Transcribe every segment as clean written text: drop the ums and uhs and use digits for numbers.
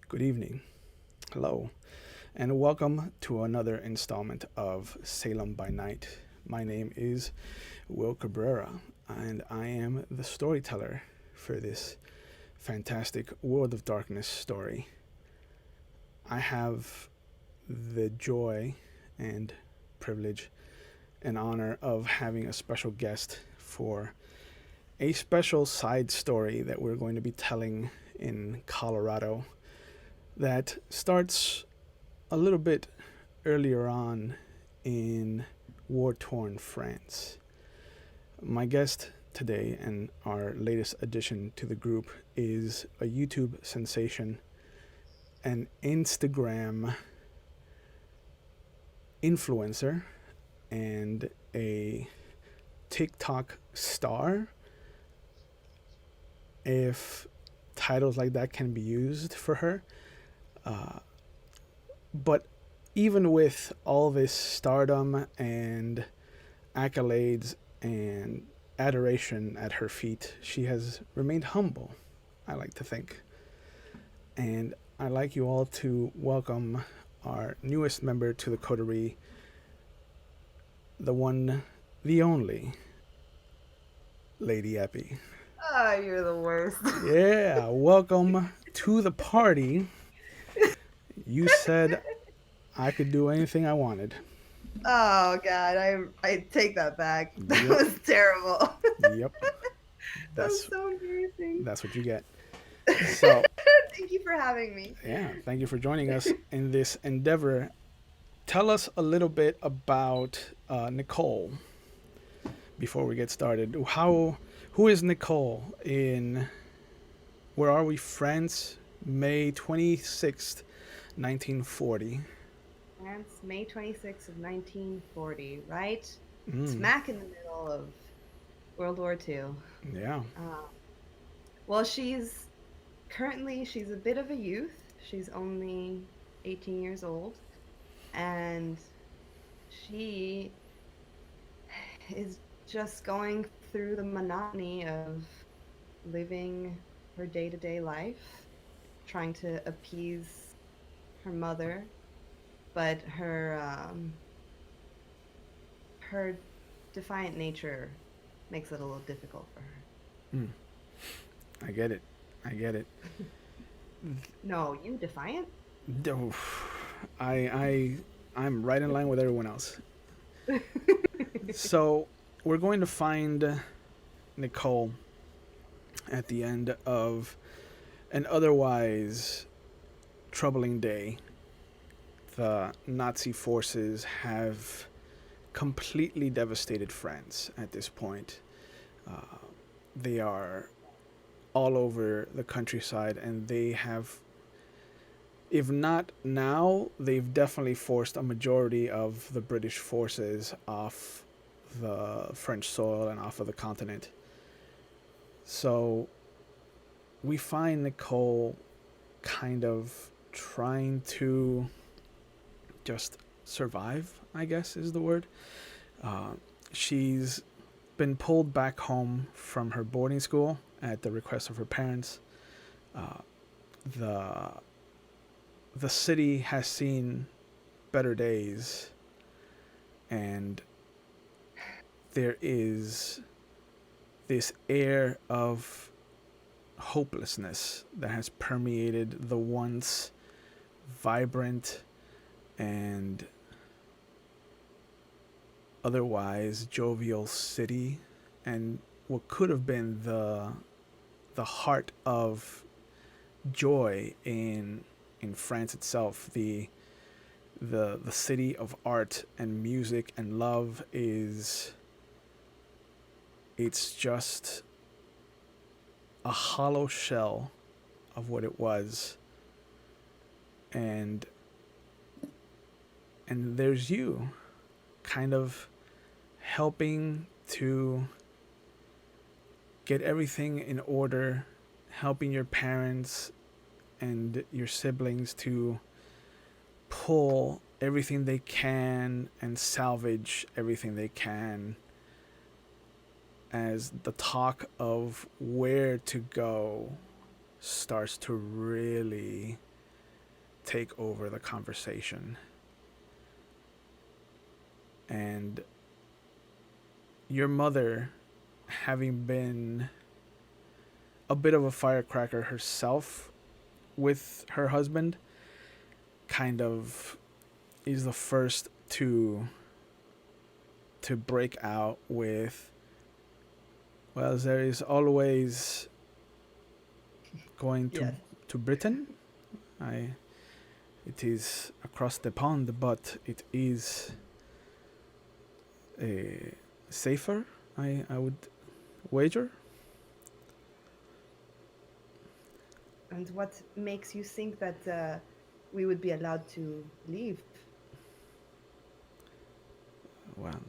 Good evening. Hello. And welcome to another installment of Salem by Night. My name is Will Cabrera, and I am the storyteller for this fantastic World of Darkness story. I have the joy and privilege and honor of having a special guest for a special side story that we're going to be telling in Colorado that starts a little bit earlier on in war torn France. My guest today and our latest addition to the group is a YouTube sensation, an Instagram influencer, and a TikTok star, if titles like that can be used for her. But even with all this stardom and accolades and adoration at her feet, she has remained humble, I like to think. And I'd like you all to welcome our newest member to the coterie, the one, the only, Lady Epi. Oh, you're the worst. Yeah, welcome to the party. You said I could do anything I wanted. Oh God, I take that back. That Yep, was terrible. yep. That was That's so embarrassing. that's what you get. So, Thank you for having me. yeah, thank you for joining us in this endeavor. Tell us a little bit about Nicole before we get started. Who is Nicole in, where are we, France, May 26th, 1940? France, May 26th of 1940, right? Mm, Smack in the middle of World War II. yeah. Um, well, she's a bit of a youth. She's only 18 years old, and she is just going through the monotony of living her day-to-day life, trying to appease her mother, but her defiant nature makes it a little difficult for her. Mm, I get it. I get it. No, you defiant? Oh, I I'm right in line with everyone else. So we're going to find Nicole at the end of an otherwise troubling day. The Nazi forces have completely devastated France at this point. Uh, they are all over the countryside, and they have, if not now, they've definitely forced a majority of the British forces off the French soil and off of the continent. So we find Nicole kind of trying to just survive, I guess is the word. Uh, she's been pulled back home from her boarding school at the request of her parents. Uh, the the city has seen better days, and there is this air of hopelessness that has permeated the once vibrant and otherwise jovial city. And what could have been the heart of joy in France itself, the city of art and music and love, is it's just a hollow shell of what it was. And there's you kind of helping to get everything in order, helping your parents and your siblings to pull everything they can and salvage everything they can, as the talk of where to go starts to really take over the conversation. And your mother, having been a bit of a firecracker herself with her husband, kind of is the first to break out with, well, there is always going Yes. to Britain. It is across the pond, but it is safer, I would wager. And what makes you think that we would be allowed to leave? Well,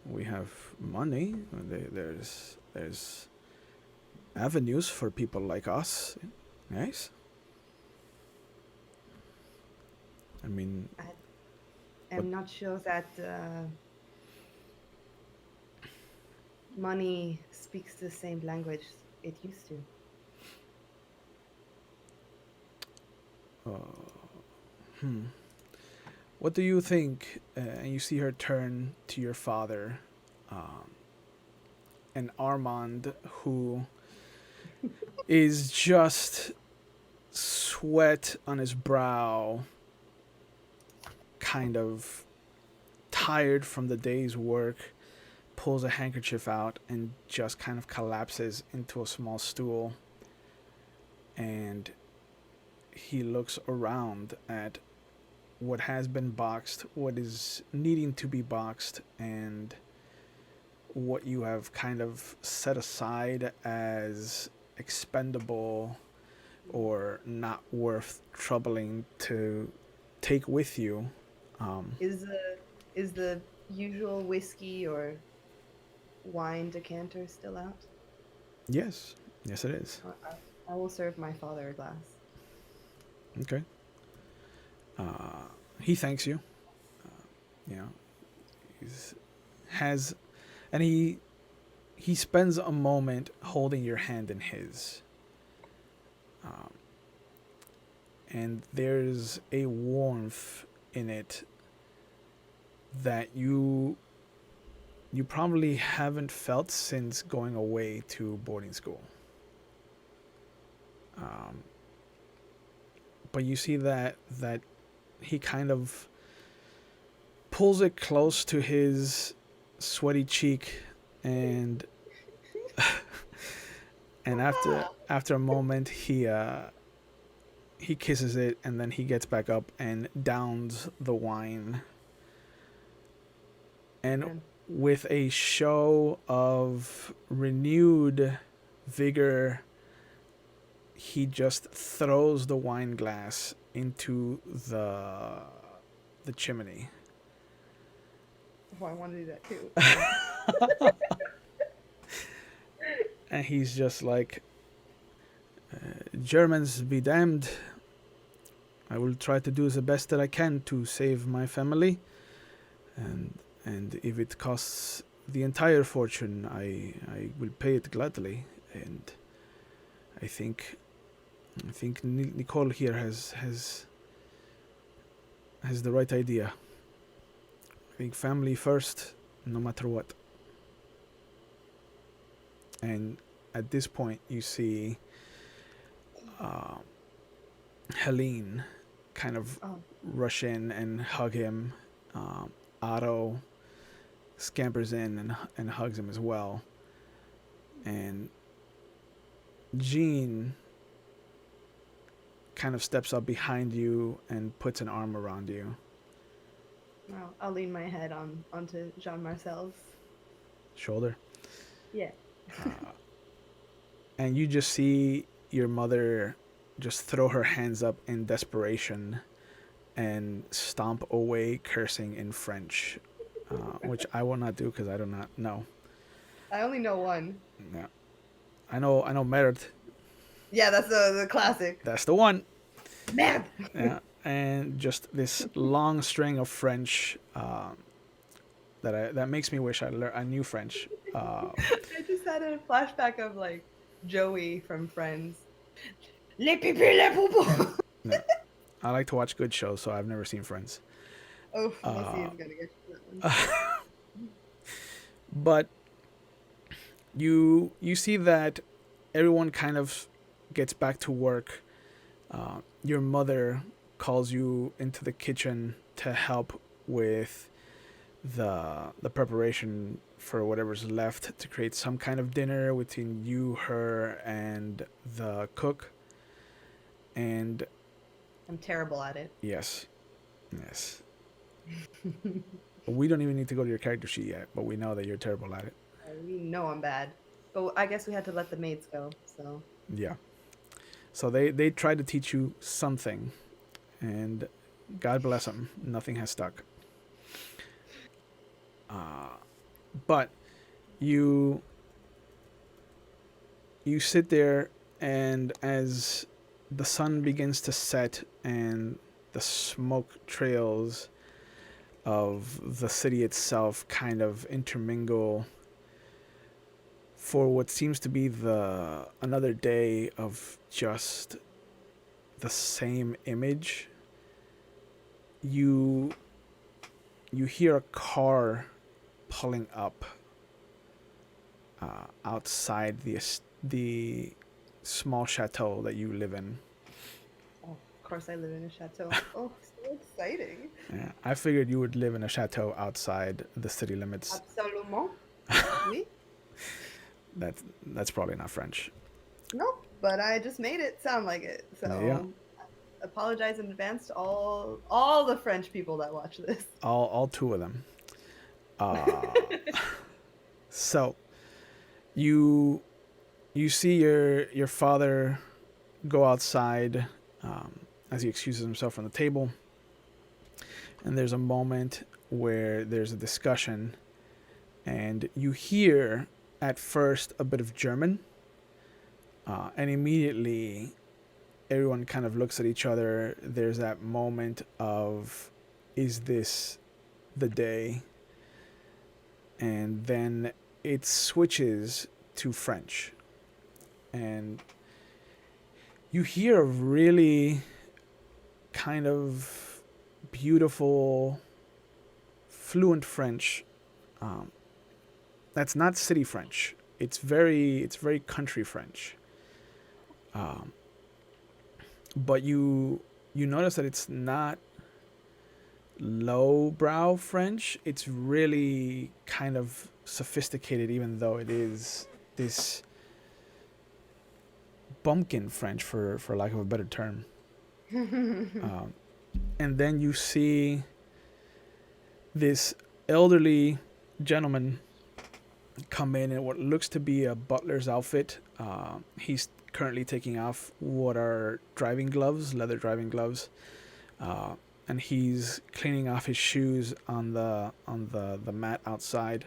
we have money. There's avenues for people like us. Yes. I mean, I what? am not sure that money speaks the same language it used to. Uh, what do you think? And you see her turn to your father, um, and Armand, who is just sweat on his brow, kind of tired from the day's work, pulls a handkerchief out and just kind of collapses into a small stool. And he looks around at what has been boxed, what is needing to be boxed, and what you have kind of set aside as expendable or not worth troubling to take with you. Um, Is the usual whiskey or wine decanter still out? yes, yes, it is. I will serve my father a glass. Okay. Uh, he thanks you. You know, he's has, and he spends a moment holding your hand in his. Um, and there's a warmth in it that you probably haven't felt since going away to boarding school. Um, but you see that he kind of pulls it close to his sweaty cheek, and after a moment he kisses it, and then he gets back up and downs the wine, and And with a show of renewed vigor, he just throws the wine glass into the chimney. oh, I want to do that too. And he's just like, Germans be damned. I will try to do the best that I can to save my family, and if it costs the entire fortune, I will pay it gladly. And I think Nicole here has the right idea. I think family first, no matter what. And at this point, you see uh, Helene kind of Oh, rush in and hug him. Um, Otto scampers in and hugs him as well. And Jean kind of steps up behind you and puts an arm around you. I'll lean my head onto Jean Marcel's. Shoulder. Yeah. Uh, and you just see your mother just throw her hands up in desperation and stomp away, cursing in French, which I will not do because I do not know. I only know one. Yeah, I know merde. Yeah, that's the classic. That's the one. Merde. Yeah, and just this long string of French that makes me wish I knew French. I just had a flashback of like Joey from Friends. Les pipis, les poupons. No, I like to watch good shows, so I've never seen Friends. Oh, Missy Uh, is gonna get you that one. but you see that everyone kind of gets back to work. Your mother calls you into the kitchen to help with the preparation for whatever's left to create some kind of dinner between you, her, and the cook. And I'm terrible at it. yes, yes, we don't even need to go to your character sheet yet, but we know that you're terrible at it. We know I'm bad, but I guess we had to let the maids go. So Yeah. So they tried to teach you something, and God bless them, nothing has stuck. But you you sit there, and as the sun begins to set and the smoke trails of the city itself kind of intermingle for what seems to be the another day of just the same image, you hear a car pulling up outside the small chateau that you live in. oh, of course I live in a chateau. Oh, so exciting! Yeah, I figured you would live in a chateau outside the city limits. Absolument. Oui. That's probably not French. Nope. But I just made it sound like it. Yeah, So apologize in advance to all the French people that watch this. all two of them. Uh, so you see your father go outside as he excuses himself from the table, and there's a moment where there's a discussion, and you hear at first a bit of German, and immediately everyone kind of looks at each other. There's that moment of, is this the day? And then it switches to French, and you hear a really kind of beautiful, fluent French. That's not city French. It's very country French. Um, but you notice that it's not lowbrow French. It's really kind of sophisticated, even though it is this bumpkin French, for lack of a better term. Um, and then you see this elderly gentleman come in what looks to be a butler's outfit. He's currently taking off what are driving gloves, leather driving gloves, and he's cleaning off his shoes on the mat outside.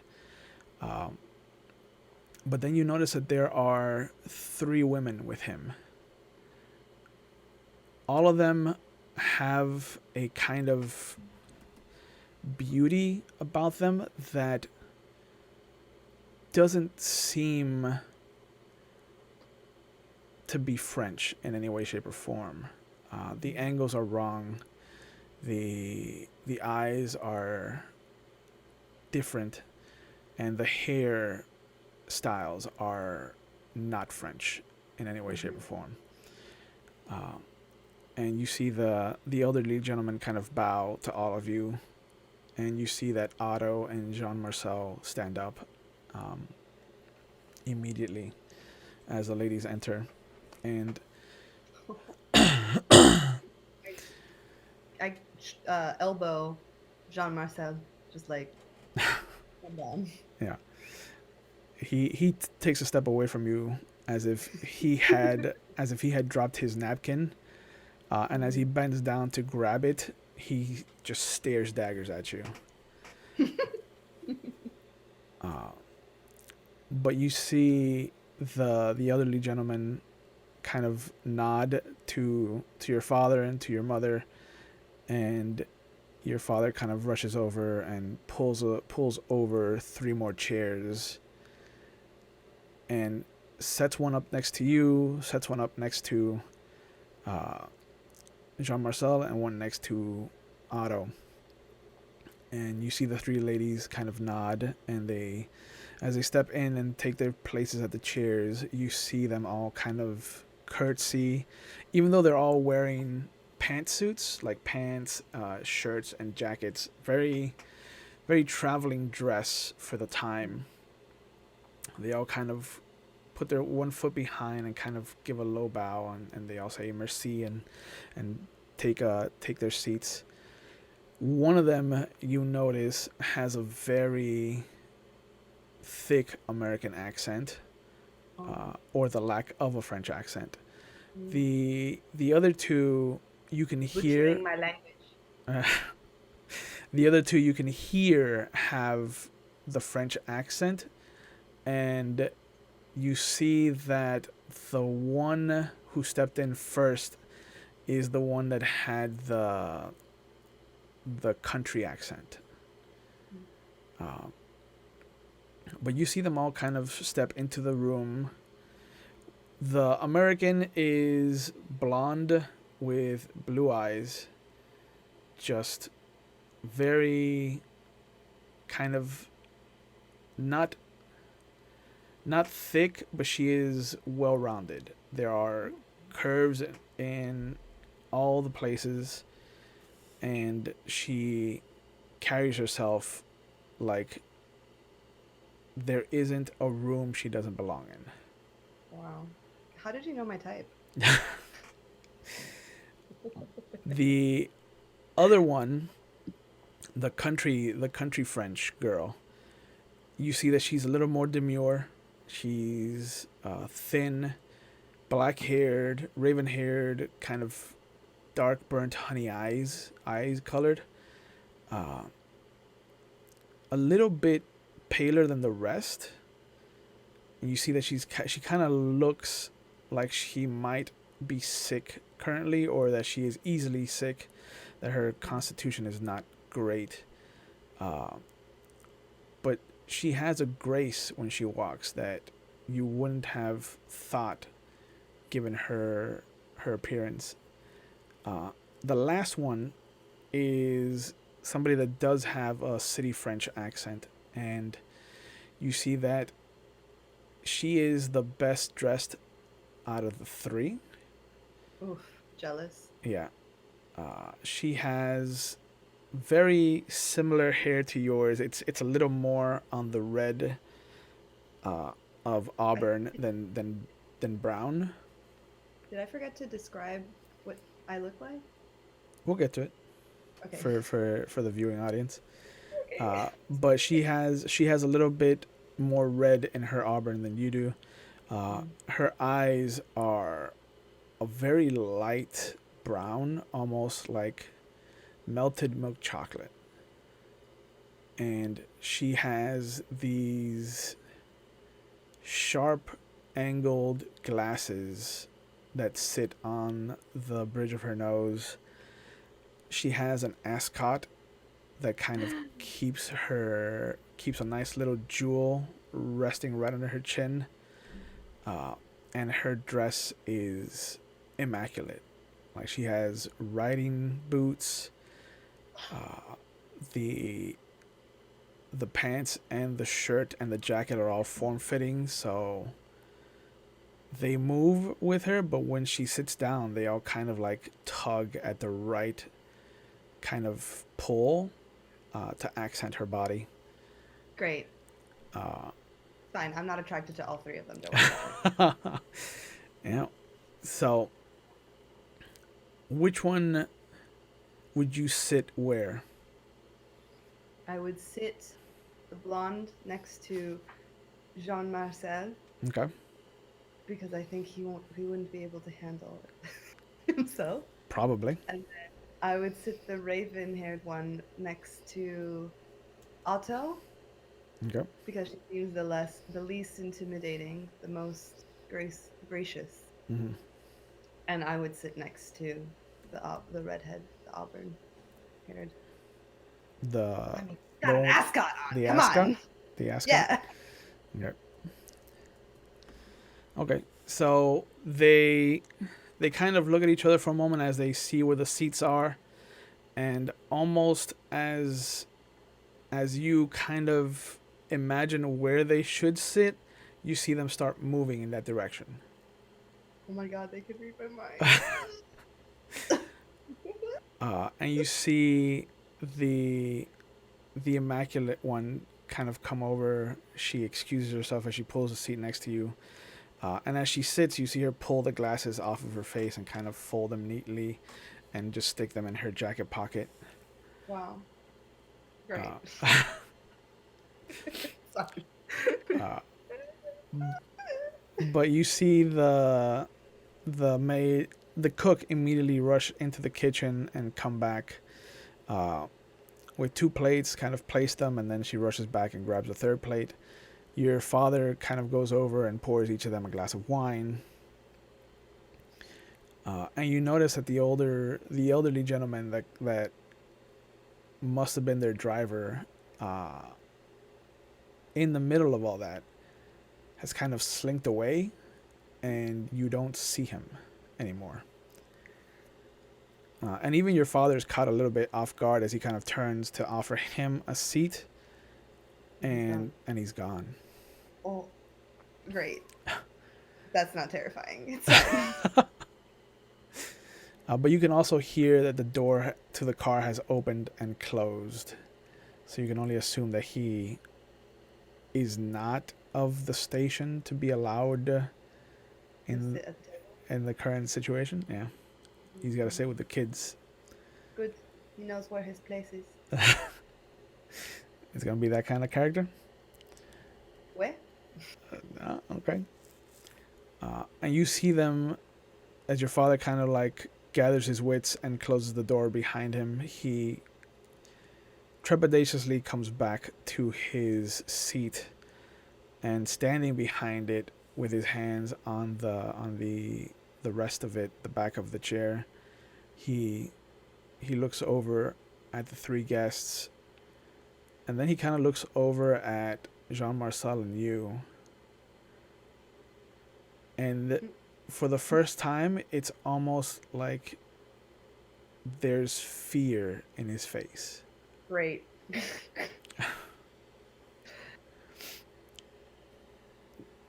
But then you notice that there are 3 women with him. All of them have a kind of beauty about them that doesn't seem to be French in any way, shape, or form. The angles are wrong. The eyes are different, and the hair styles are not French in any way, shape, or form. And you see the elderly gentleman kind of bow to all of you, and you see that Otto and Jean Marcel stand up, immediately as the ladies enter. And I elbow Jean Marcel, just like come down. yeah, he takes a step away from you as if he had dropped his napkin. And as he bends down to grab it, he just stares daggers at you. Uh, but you see the elderly gentleman kind of nod to your father and to your mother, and your father kind of rushes over and pulls over three more chairs and sets one up next to you, sets one up next to uh, Jean Marcel, and one next to Otto. And you see the three ladies kind of nod, and as they step in and take their places at the chairs, you see them all kind of curtsy, even though they're all wearing pantsuits, like pants, shirts, and jackets. Very, very traveling dress for the time. They all kind of put their one foot behind and kind of give a low bow, and they all say merci and take their seats. One of them, you notice, has a very thick American accent, Oh. or the lack of a French accent. Mm. The other two you can hear. Butchering my language. Uh, the other two you can hear have the French accent, and you see that the one who stepped in first is the one that had the country accent. Uh, but you see them all kind of step into the room. The American is blonde with blue eyes, just very kind of not not thick, but she is well rounded. There are curves in all the places, and she carries herself like there isn't a room she doesn't belong Wow. How did you know my type? in. The other one, the country French girl, you see that she's a little more demure. She's thin, black haired, raven haired, kind of dark burnt honey eyes colored. Uh, a little bit paler than the rest. And you see that she kind of looks like she might be sick currently, or that she is easily sick, that her constitution is not great. Uh, but she has a grace when she walks that you wouldn't have thought given her appearance. Uh, the last one is somebody that does have a city French accent, and you see that she is the best dressed out of the three. Oof, jealous. Yeah. She has very similar hair to yours. It's a little more on the red uh, of I, auburn than brown. did I forget to describe what I look like? We'll get to it Okay. for the viewing audience. Okay. But she has a little bit more red in her auburn than you do. Mm. Her eyes are a very light brown, almost like melted milk chocolate. And she has these sharp angled glasses that sit on the bridge of her nose. She has an ascot that kind of keeps a nice little jewel resting right under her chin. Uh, and her dress is immaculate. Like, she has riding boots. Uh, the the pants and the shirt and the jacket are all form fitting, so they move with her. But when she sits down, they all kind of like tug at the right kind of pull to accent her body. Great. Uh, Fine. I'm not attracted to all three of them. Don't worry about it. Yeah. So, which one would you sit where? I would sit the blonde next to Jean Marcel Okay. because I think he wouldn't be able to handle it himself. Probably. And I would sit the raven-haired one next to Otto Okay. because she seems the least intimidating, the most gracious. Hmm. And I would sit next to the redhead, the auburn-haired. The I mean, the got an one with ascot on. the Come ascot. on. The ascot. Yeah. Okay. Okay. So they kind of look at each other for a moment as they see where the seats are, and almost as you kind of imagine where they should sit, you see them start moving in that direction. Oh my god, they could read my mind. And you see the the immaculate one kind of come over. She excuses herself as she pulls a seat next to you. And as she sits, you see her pull the glasses off of her face and kind of fold them neatly and just stick them in her jacket pocket. Wow. Great. Uh, Sorry. uh, but you see the cook immediately rush into the kitchen and come back uh, with two plates, kind of place them, and then she rushes back and grabs a third plate. Your father kind of goes over and pours each of them a glass of wine. And you notice that the elderly gentleman that must have been their driver, uh, in the middle of all that, has kind of slinked away, and you don't see him anymore. And even your father's caught a little bit off guard as he kind of turns to offer him a seat, and he's gone. Oh, great. That's not terrifying. It's fine. But you can also hear that the door to the car has opened and closed, so you can only assume that he is not of the station to be allowed in Sit at the table. in the current situation. Yeah, he's got to sit with the kids. Good. He knows where his place is. It's gonna be that kind of character. Where? Okay. And you see them as your father kind of like gathers his wits and closes the door behind him. He trepidatiously comes back to his seat and standing behind it with his hands on the rest of it, the back of the chair. He looks over at the three guests, and then he kind of looks over at Jean Marcel and you. And for the first time, it's almost like there's fear in his face. Great.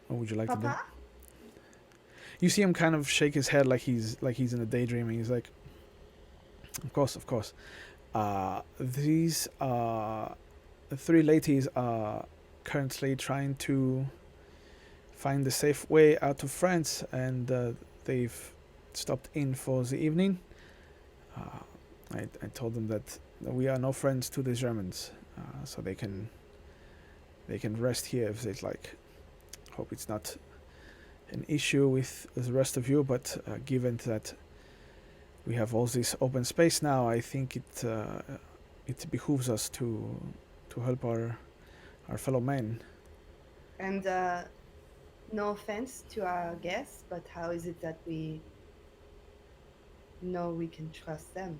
What would you like to do? Papa? You see him kind of shake his head like he's in a daydream. He's like, of course, of course. These three ladies are currently trying to find a safe way out of France, and they've stopped in for the evening. I told them that we are no friends to the Germans, so they can rest here if they'd like. Hope it's not an issue with the rest of you, but given that we have all this open space now, I think it behooves us to help our fellow men. And no offense to our guests, but how is it that we know we can trust them?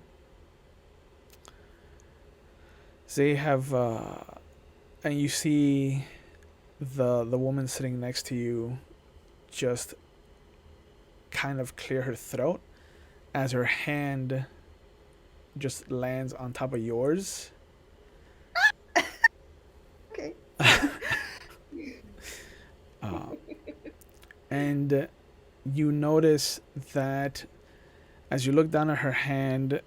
They have, and you see the woman sitting next to you just kind of clear her throat as her hand just lands on top of yours. Okay. Uh, and you notice that as you look down at her hand,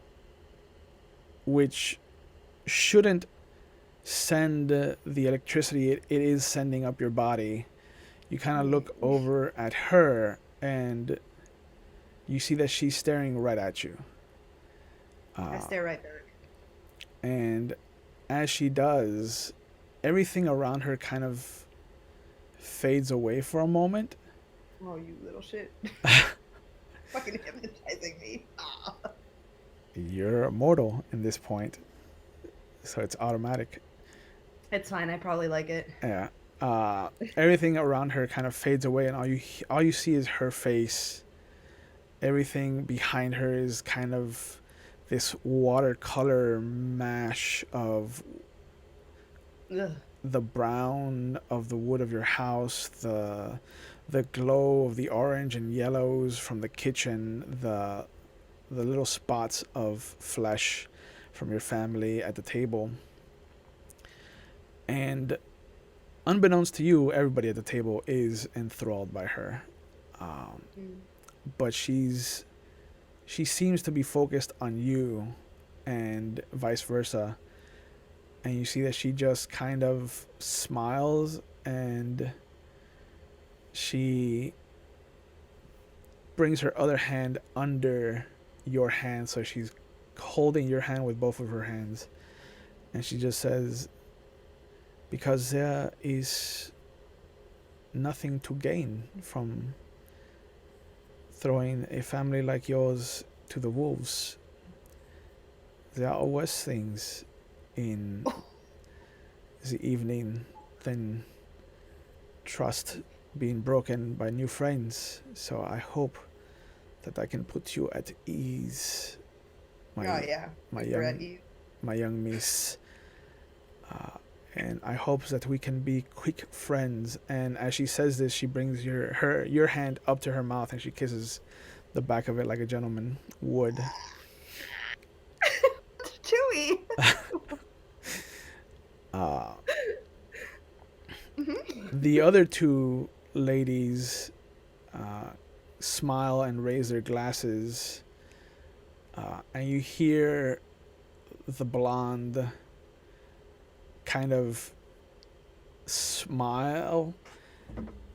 which shouldn't send the electricity it is sending up your body, you kind of look over at her and you see that she's staring right at you. I Uh, stare right back. and as she does, everything around her kind of fades away for a moment. Oh, you little shit. Fucking hypnotizing me. Ah. You're immortal in this point, so it's automatic. It's fine. I probably like it. Yeah. Everything around her kind of fades away, and all you see is her face. Everything behind her is kind of this watercolor mash of Ugh. the brown of the wood of your house, the glow of the orange and yellows from the kitchen, the little spots of flesh from your family at the table. And unbeknownst to you, everybody at the table is enthralled by her. Um, Mm. but she seems to be focused on you and vice versa. And you see that she just kind of smiles and she brings her other hand under your hand, so she's holding your hand with both of her hands, and she just says, because there is nothing to gain from throwing a family like yours to the wolves. There are worse things in the evening than trust being broken by new friends. So I hope that I can put you at ease, Oh my yeah. my Super at young ease. my young miss. And I hope that we can be quick friends. And as she says this, she brings your hand up to her mouth and she kisses the back of it like a gentleman would. Chewy. Uh, Mhm. the other two ladies uh, smile and raise their glasses, and you hear the blonde kind of smile.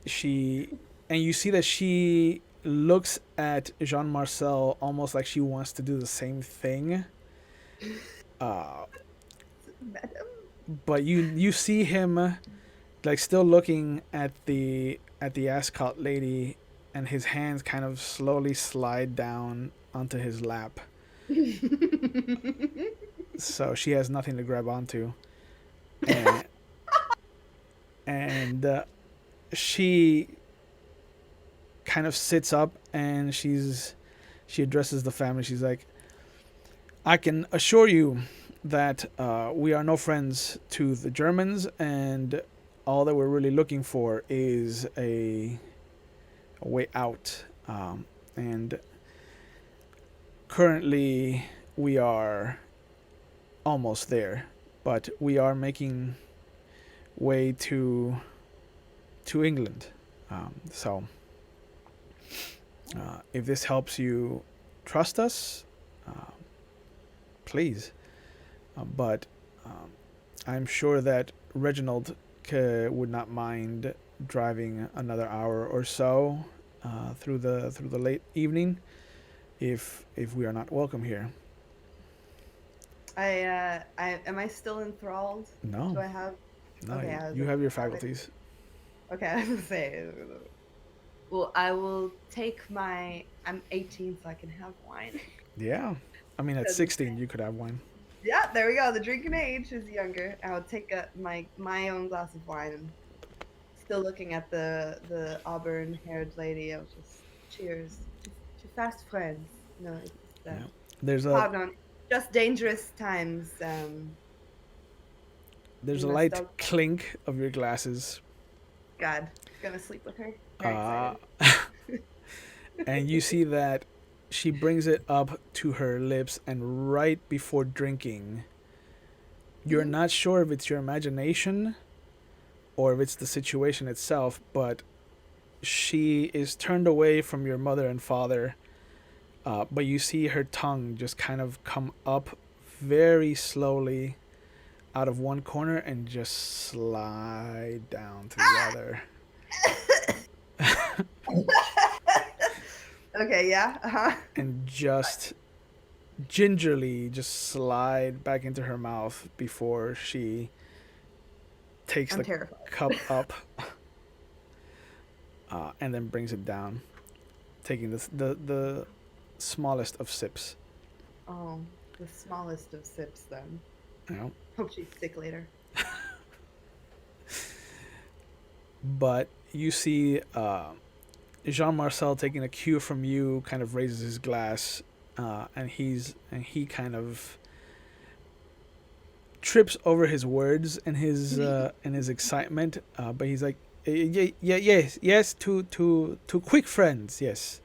She and you see that she looks at Jean Marcel almost like she wants to do the same thing. Uh, Madam. but you see him like still looking at the ascot lady, and his hands kind of slowly slide down onto his lap. So she has nothing to grab onto, and and she kind of sits up and she addresses the family. She's like, I can assure you that we are no friends to the Germans, and all that we're really looking for is a way out. And currently, we are almost there, but we are making way to England. So, if this helps you trust us, uh, please. But I'm sure that Reginald would not mind driving another hour or so through the late evening if we are not welcome here. I am I still enthralled? No, Do I have? no, Okay, I was you like, have do your I have it? faculties. Okay, I was gonna say. Well, I will take my. I'm 18, so I can have wine. Yeah, I mean at 16 you could have one. Yeah, there we go. The drinking age is younger. I would take my own glass of wine. And still looking at the auburn haired lady. I was just cheers to fast friends. No, it's just Yeah, there's a pardon. Just dangerous times. there's We a must light all. clink of your glasses, God, gonna sleep with her. Very uh, excited. and you see that she brings it up to her lips, and right before drinking, you're Mhm. not sure if it's your imagination or if it's the situation itself, but she is turned away from your mother and father, but you see her tongue just kind of come up very slowly out of one corner and just slide down to the other. Okay, yeah. Uh-huh. And just gingerly just slide back into her mouth before she takes I'm the terrified. cup up and then brings it down, taking the smallest of sips. Oh, the smallest of sips then. You know, Hope she's sick later. but you see Jean Marcel taking a cue from you, kind of raises his glass, and he kind of trips over his words and his excitement, but he's like, yeah, yeah, yes, yes, to quick friends, yes.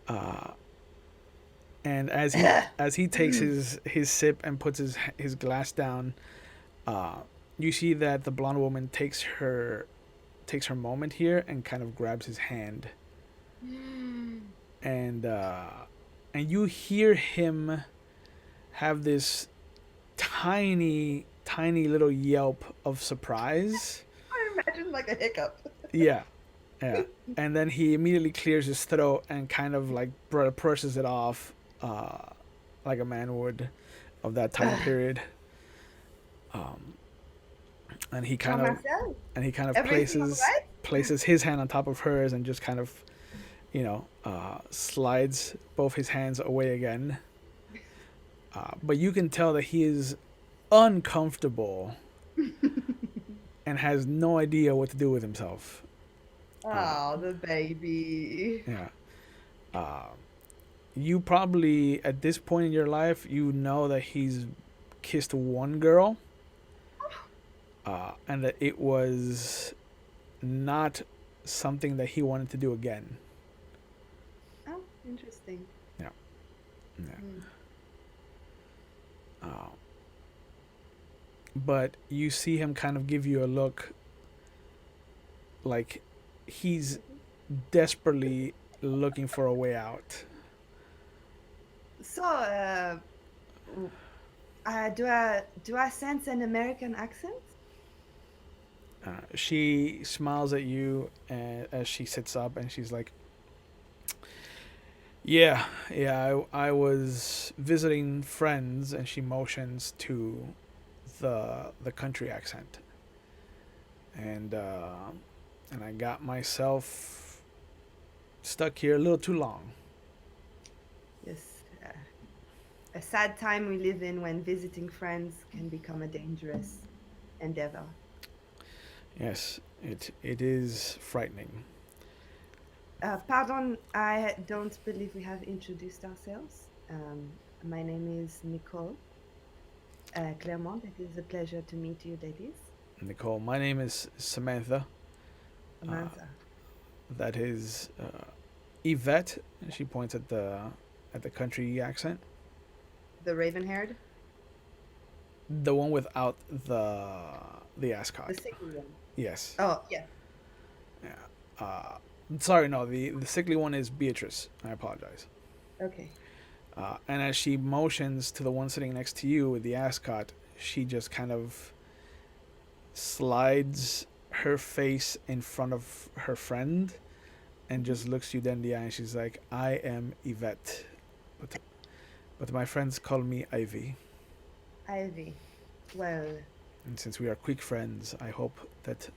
Uh, and as he takes his sip and puts his glass down, uh, you see that the blonde woman takes her moment here and kind of grabs his hand, and uh, and you hear him have this tiny little yelp of surprise. I imagine like a hiccup. Yeah, yeah. And then he immediately clears his throat and kind of like brushes it off, uh, like a man would of that time period. Um, and he kind Jean of Marcel, everything all places right? his hand on top of hers and just kind of, slides both his hands away again. But you can tell that he is uncomfortable and has no idea what to do with himself. Oh, the baby. Yeah. Uh, you probably, at this point in your life, you know that he's kissed one girl, and that it was not something that he wanted to do again. Oh, interesting. Yeah. Yeah. Mm. Uh, but you see him kind of give you a look like he's desperately looking for a way out. So, do I sense an American accent? She smiles at you as she sits up and she's like, yeah, yeah, I was visiting friends, and she motions to the country accent. And I got myself stuck here a little too long. Yes. A sad time we live in when visiting friends can become a dangerous endeavor. Yes, it is frightening. Pardon, I don't believe we have introduced ourselves. My name is Nicole Clermont. It is a pleasure to meet you, ladies. Nicole, my name is Samantha. Uh, Samantha. that is Yvette. She points at the country accent. The raven haired? The one without the The ascot. sickly one. Yes. Oh, yeah. Yeah. Uh, sorry, no. The sickly one is Beatrice. I apologize. Okay. And as she motions to the one sitting next to you with the ascot, she just kind of slides her face in front of her friend and just looks you dead in the eye. And she's like, "I am Yvette, but my friends call me Ivy. Ivy. Well, And since we are quick friends, I hope that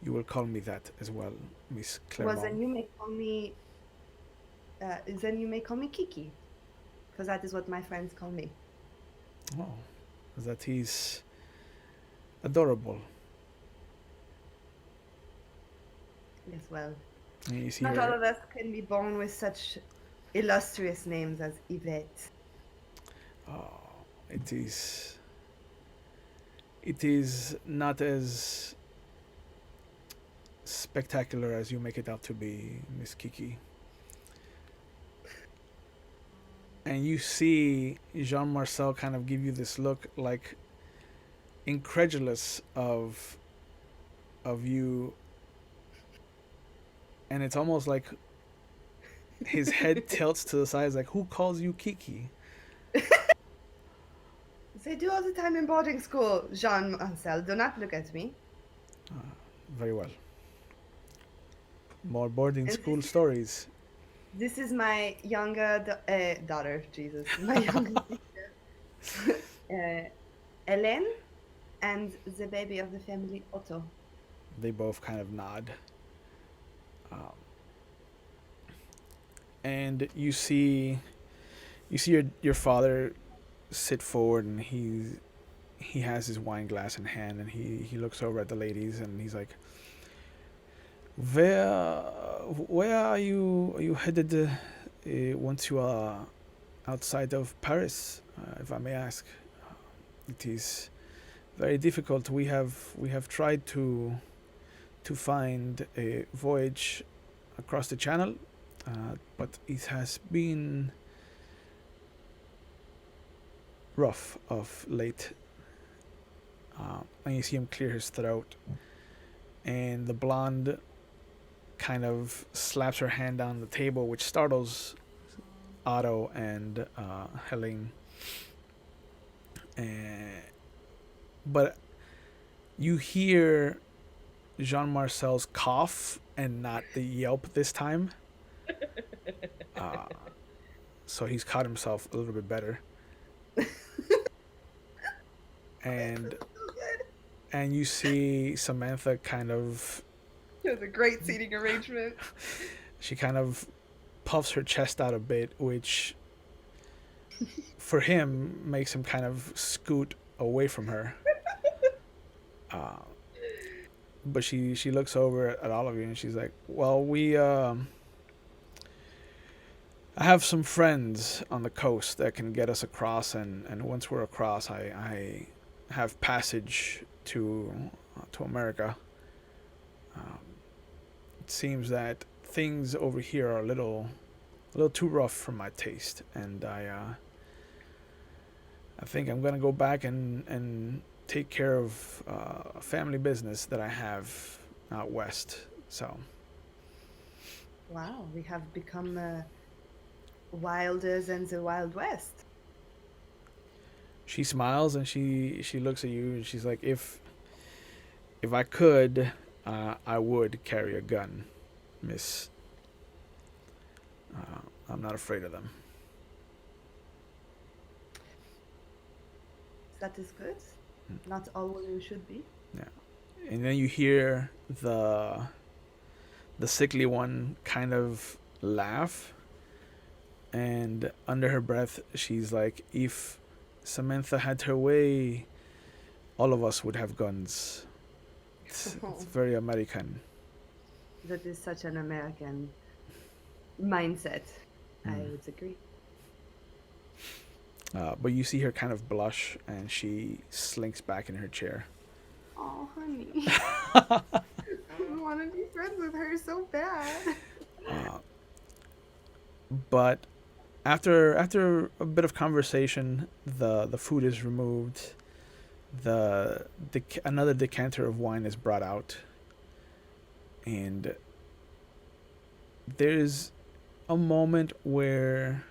you will call me that as well, Miss well, Clermont." then you may call me Kiki, because that is what my friends call me. Oh, that is adorable. Yes, well, And you see not all her. of us can be born with such illustrious names as Yvette. Oh, it is. It is not as spectacular as you make it out to be, Miss Kiki. And you see Jean Marcel kind of give you this look, like incredulous of you, and it's almost like his head tilts to the side, like, who calls you Kiki? I do all the time in boarding school. Jean Marcel, do not look at me. Very well. More boarding And school stories. this is my younger daughter. Jesus, my younger sister, Hélène, and the baby of the family, Otto. They both kind of nod. Um, and you see your father sit forward, and he has his wine glass in hand, and he looks over at the ladies, and he's like, where are you headed once you are outside of Paris, if I may ask? It is very difficult. We have tried to find a voyage across the channel, but it has been rough of late. And you see him clear his throat, and the blonde kind of slaps her hand down the table, which startles Otto and Helene. But you hear Jean Marcel's cough and not the yelp this time. Uh, so he's caught himself a little bit better. And and you see Samantha kind of, It was a great seating arrangement. she kind of puffs her chest out a bit, which for him makes him kind of scoot away from her. Uh, but she looks over at all of you, and she's like, "Well, I have some friends on the coast that can get us across, and once we're across, I have passage to America. Um, it seems that things over here are a little too rough for my taste, and I think I'm gonna go back and take care of a family business that I have out west." So Wow, we have become wilder than the Wild West. she smiles, and she looks at you, and she's like, if I could, I would carry a gun, Miss. I'm not afraid of them. That is good. Not all women should be. Yeah. And then you hear the sickly one kind of laugh, and under her breath, she's like, "If Samantha had her way, all of us would have guns." It's very American. That is such an American mindset. I Mm. would agree. But you see her kind of blush, and she slinks back in her chair. Oh, honey. I want to be friends with her so bad. Uh, but after a bit of conversation, the food is removed. Another decanter of wine is brought out, and there's a moment where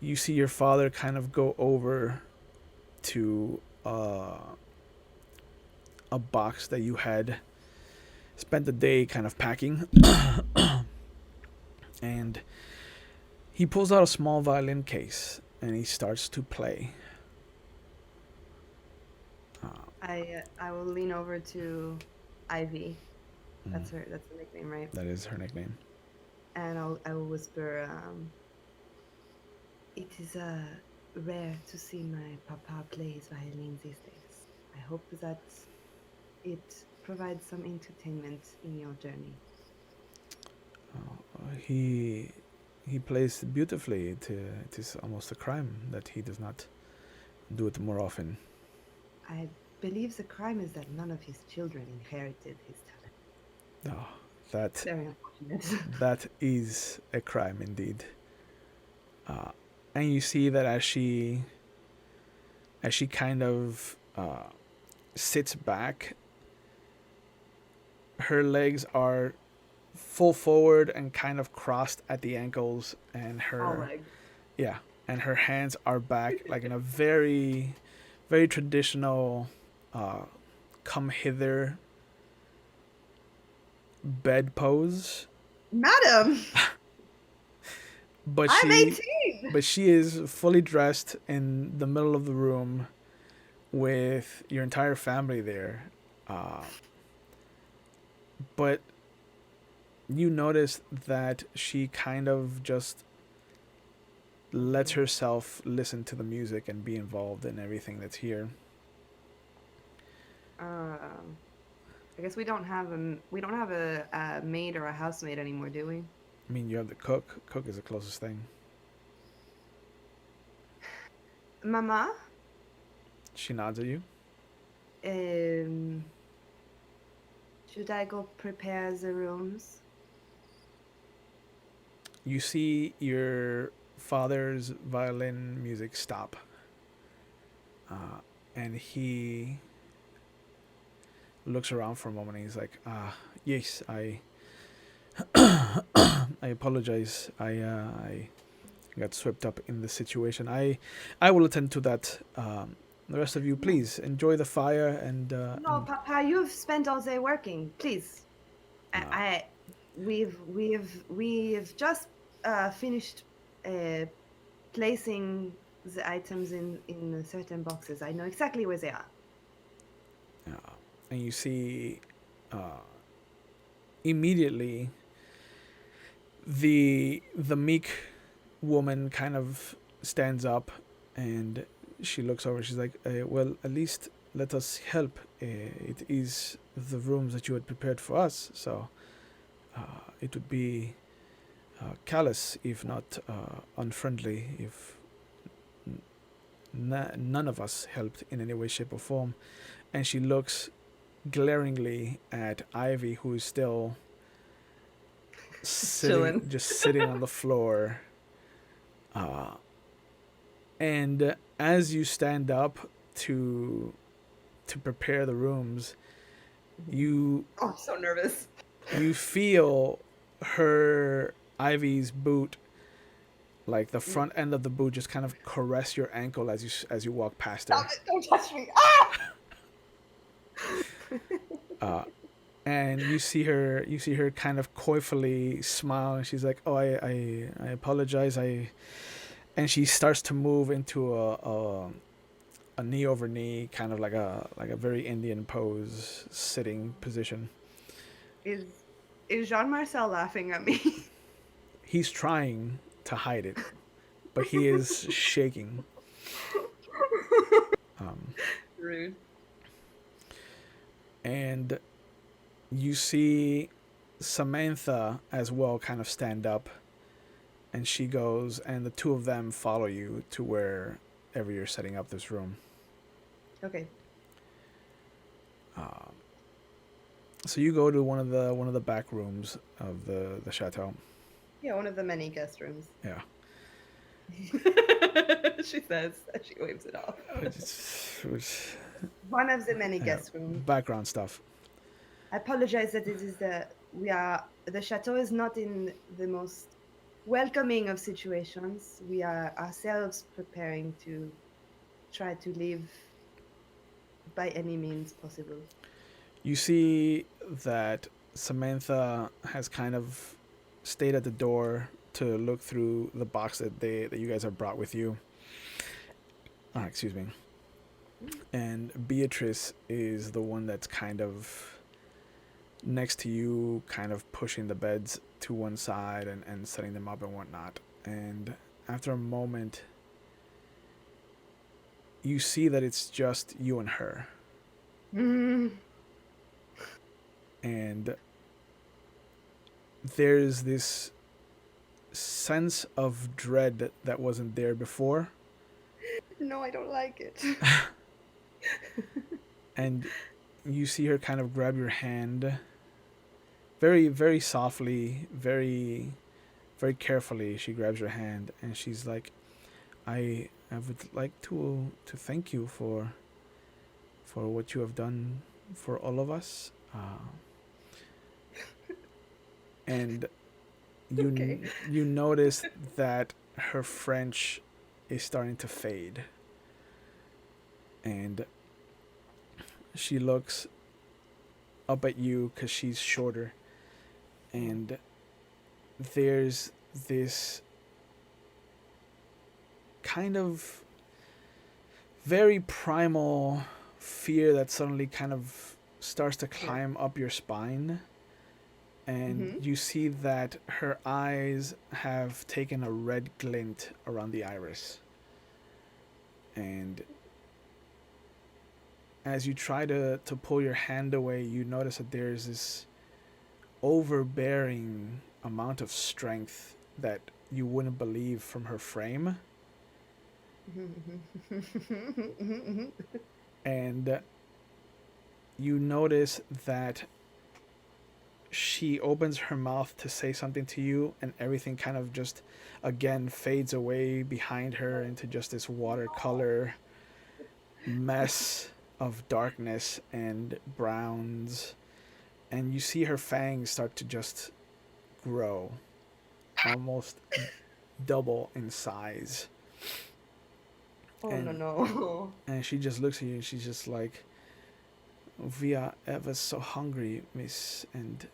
you see your father kind of go over to a box that you had spent the day kind of packing, and he pulls out a small violin case, and he starts to play. Uh, I will lean over to Ivy. mm, That's her nickname, right? that is her nickname. And I will whisper, it is rare to see my papa play his violin these days. I hope that it provides some entertainment in your journey. He plays beautifully. It is almost a crime that he does not do it more often. I believe the crime is that none of his children inherited his talent. No, that Very unfortunate. that is a crime indeed. Uh, and you see that as she kind of sits back, her legs are full forward and kind of crossed at the ankles, and All her legs. yeah, and her hands are back, like in a very, very traditional, uh, come hither bed pose. Madam, But I'm she, 18. but she is fully dressed in the middle of the room with your entire family there. Uh, but you notice that she kind of just lets herself listen to the music and be involved in everything that's here. Uh, I guess we don't have a maid or a housemaid anymore, do we? I mean, you have the cook. Cook is the closest thing. Mama, She nods at you. um, should I go prepare the rooms? You see your father's violin music stop, and he looks around for a moment. And he's like, yes, I apologize. I got swept up in the situation. I will attend to that. The rest of you, No, please enjoy the fire no, and Papa, you've spent all day working. Please, I, uh, I we've just finished uh, placing the items in certain boxes. I know exactly where they are. uh, and you see uh, immediately the meek woman kind of stands up and she looks over. She's like, well, at least let us help. It is the rooms that you had prepared for us, so it would be callous, if not unfriendly, if none of us helped in any way, shape, or form. And she looks glaringly at Ivy, who is still Chilling. just sitting on the floor. Uh, and as you stand up to prepare the rooms, you Oh, I'm so nervous. you feel her Ivy's boot, like the front end of the boot, just kind of caress your ankle as you walk past Stop her. it! Don't touch me! Ah! Uh, and you see her kind of coyfully smile, and she's like, "Oh, I apologize. I," and she starts to move into a knee over knee, kind of like a very Indian pose, sitting position. Is is Jean Marcel laughing at me? He's trying to hide it, but he is shaking. Um, Rude. and you see Samantha as well kind of stand up, and she goes, and the two of them follow you to wherever you're setting up this room. Okay. Um, so you go to one of the back rooms of the chateau. Yeah, one of the many guest rooms. Yeah. She says as she waves it off. Which, One of the many yeah, guest rooms. background stuff. I apologize that it is the chateau is not in the most welcoming of situations. We are ourselves preparing to try to live by any means possible. You see that Samantha has kind of stayed at the door to look through the box that you guys have brought with you. Excuse me. And Beatrice is the one that's kind of next to you, kind of pushing the beds to one side and setting them up and whatnot. And after a moment, you see that it's just you and her. Mm. And there's this sense of dread that wasn't there before. No, I don't like it. And you see her kind of grab your hand very, very softly, very, very carefully. She grabs your hand and she's like, I would like to thank you for what you have done for all of us. And Okay. you notice that her French is starting to fade. And she looks up at you because she's shorter. And there's this kind of very primal fear that suddenly kind of starts to climb up your spine. And you see that her eyes have taken a red glint around the iris. And as you try to pull your hand away, you notice that there's this overbearing amount of strength that you wouldn't believe from her frame. And you notice that she opens her mouth to say something to you, and everything kind of just again fades away behind her into just this watercolor mess of darkness and browns. And you see her fangs start to just grow, almost double in size. Oh, and, no. And she just looks at you and she's just like, "We are ever so hungry, miss, and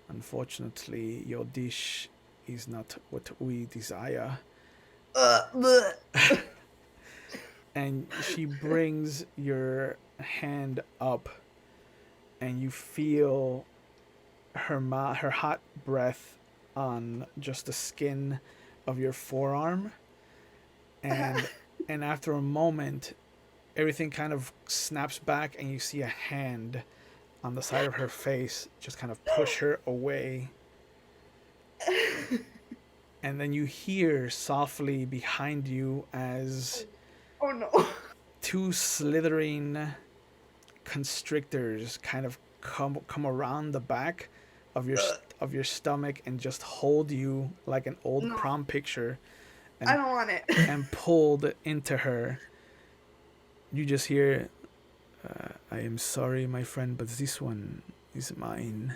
unfortunately your dish is not what we desire." And she brings your hand up, and you feel her hot breath on just the skin of your forearm. And and after a moment, everything kind of snaps back, and you see a hand on the side of her face just kind of push her away. And then you hear softly behind you as Oh no. two slithering constrictors kind of come around the back of your stomach and just hold you like an old prom picture. And, I don't want it. And pulled into her. You just hear, "I am sorry, my friend, but this one is mine."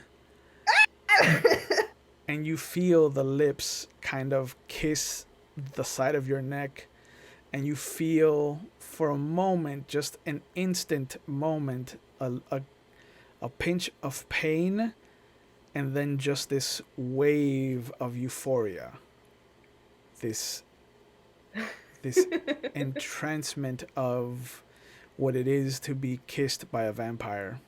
And you feel the lips kind of kiss the side of your neck, and you feel for a moment, just an instant moment, a pinch of pain, and then just this wave of euphoria. This entrancement of what it is to be kissed by a vampire.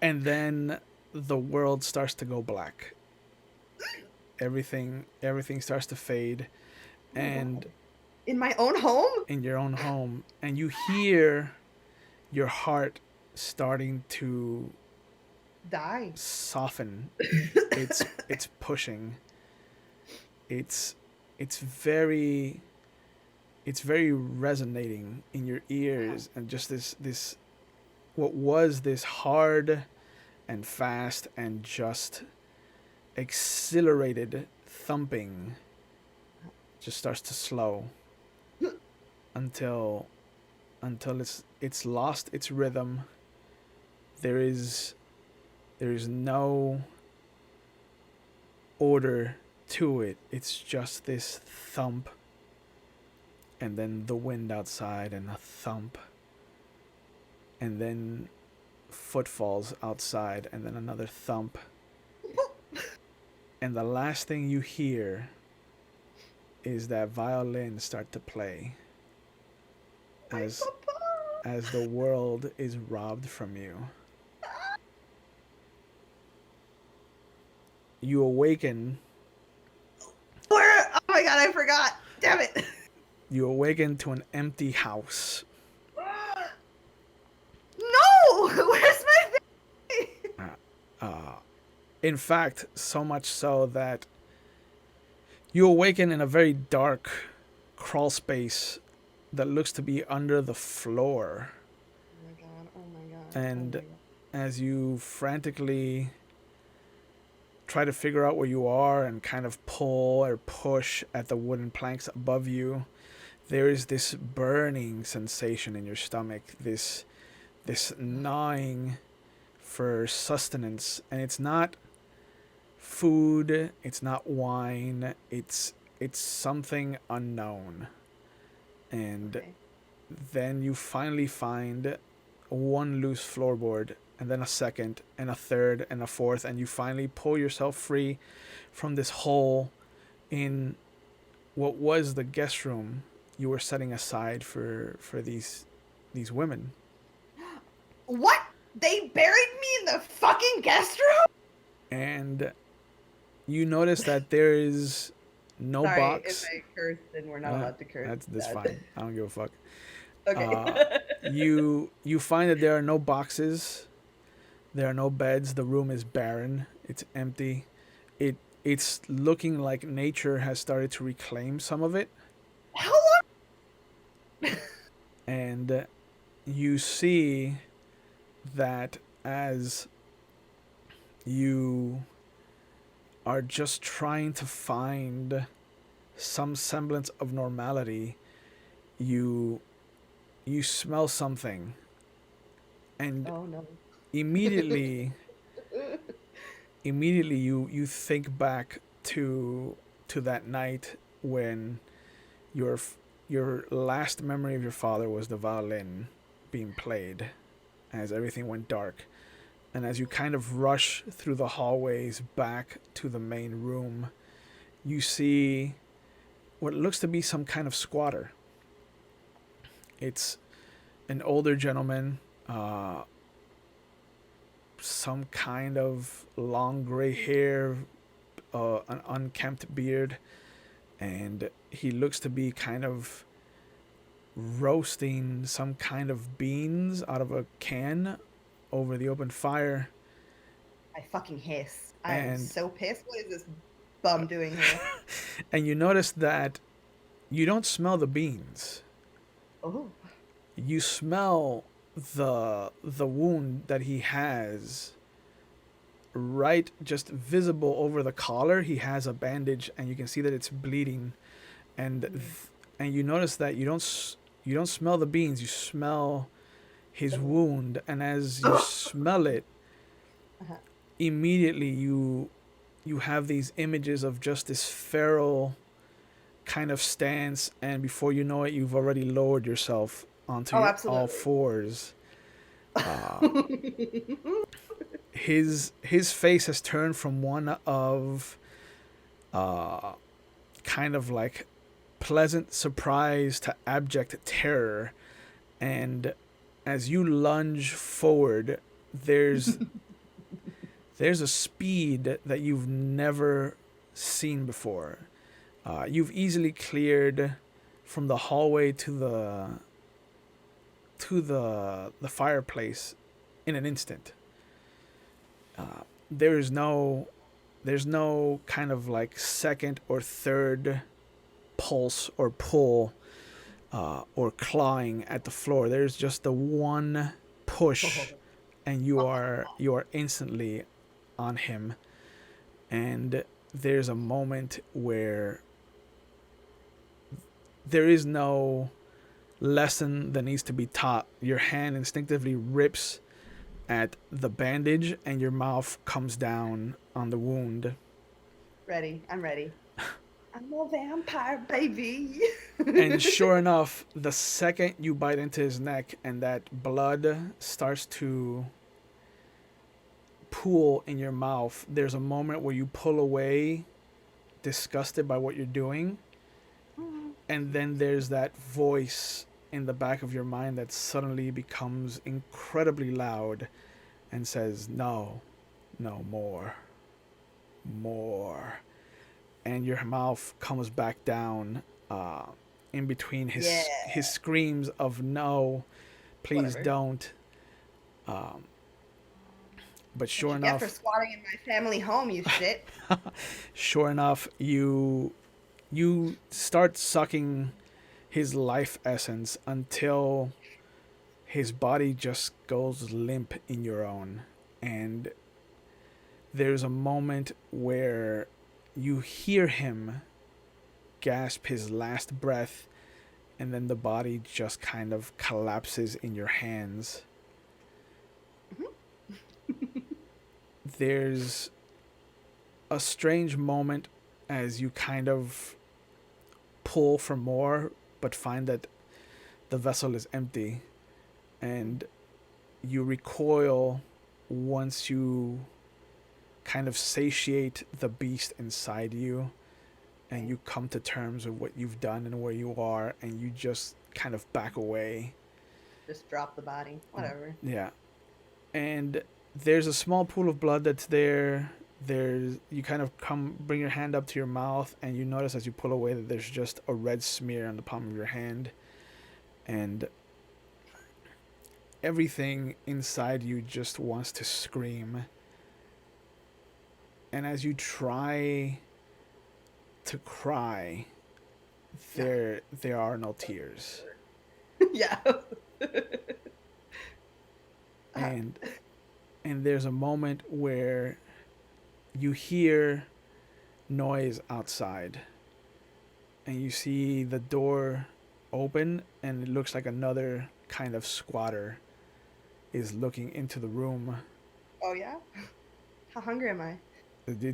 And then the world starts to go black. Everything starts to fade. And in my own home? In your own home. And you hear your heart starting to die. Soften. It's pushing. It's very resonating in your ears, and just this what was this hard and fast and just exhilarated thumping just starts to slow until it's lost its rhythm. There is no order to it. It's just this thump, and then the wind outside, and a thump, and then footfalls outside, and then another thump. And the last thing you hear is that violin start to play as the world is robbed from you. You awaken. Oh my god, I forgot. Damn it. You awaken to an empty house. No! Where's my family? In fact, so much so that you awaken in a very dark crawl space that looks to be under the floor. Oh my god. And as you frantically try to figure out where you are and kind of pull or push at the wooden planks above you, there is this burning sensation in your stomach, this gnawing for sustenance. And it's not food, it's not wine, it's something unknown. And Okay. then you finally find one loose floorboard, and then a second, and a third, and a fourth, and you finally pull yourself free from this hole in what was the guest room you were setting aside for these women. What? They buried me in the fucking guest room? And you notice that there is no Sorry if box. I cursed and we're not allowed to curse. That's fine. I don't give a fuck. Okay. You find that there are no boxes, there are no beds. The room is barren. It's empty. It's looking like nature has started to reclaim some of it. How long? And you see that as you are just trying to find some semblance of normality, you you smell something, and Oh no. immediately immediately you think back to that night when your your last memory of your father was the violin being played as everything went dark. And as you kind of rush through the hallways back to the main room, you see what looks to be some kind of squatter. It's an older gentleman, some kind of long gray hair, an unkempt beard, and he looks to be kind of roasting some kind of beans out of a can over the open fire. I fucking hiss. I am And so pissed. What is this bum doing here? and you notice that you don't smell the beans. Oh. You smell the wound that he has right just visible over the collar. He has a bandage and you can see that it's bleeding. And and you notice that you don't smell the beans, you smell his wound, and as you smell it, Uh-huh. immediately you have these images of just this feral kind of stance, and before you know it, you've already lowered yourself onto Oh, your all absolutely. fours. His face has turned from one of uh, kind of like pleasant surprise to abject terror, and as you lunge forward, there's there's a speed that you've never seen before. You've easily cleared from the hallway to the fireplace in an instant. There is no there's no kind of like second or third pulse or pull or clawing at the floor. There's just the one push, and you are instantly on him. And there's a moment where there is no lesson that needs to be taught. Your hand instinctively rips at the bandage, and your mouth comes down on the wound. Ready. I'm ready. I'm a vampire, baby. And sure enough, the second you bite into his neck and that blood starts to pool in your mouth, there's a moment where you pull away, disgusted by what you're doing. And then there's that voice in the back of your mind that suddenly becomes incredibly loud and says, "No, no more, more." And your mouth comes back down in between Yeah. his screams of "No, please Whatever. don't." But What sure you get for enough, squatting in my family home, you shit. sure enough, you start sucking his life essence until his body just goes limp in your own. And there's a moment where you hear him gasp his last breath, and then the body just kind of collapses in your hands. There's a strange moment as you kind of pull for more, but find that the vessel is empty, and you recoil once you kind of satiate the beast inside you, and you come to terms with what you've done and where you are, and you just kind of back away. Just drop the body. Whatever. Yeah. And there's a small pool of blood that's there. There's you kind of bring your hand up to your mouth, and you notice as you pull away that there's just a red smear on the palm of your hand, and everything inside you just wants to scream. And as you try to cry, there are no tears. Yeah. And there's a moment where you hear noise outside, and you see the door open, and it looks like another kind of squatter is looking into the room. Oh yeah. How hungry am I? It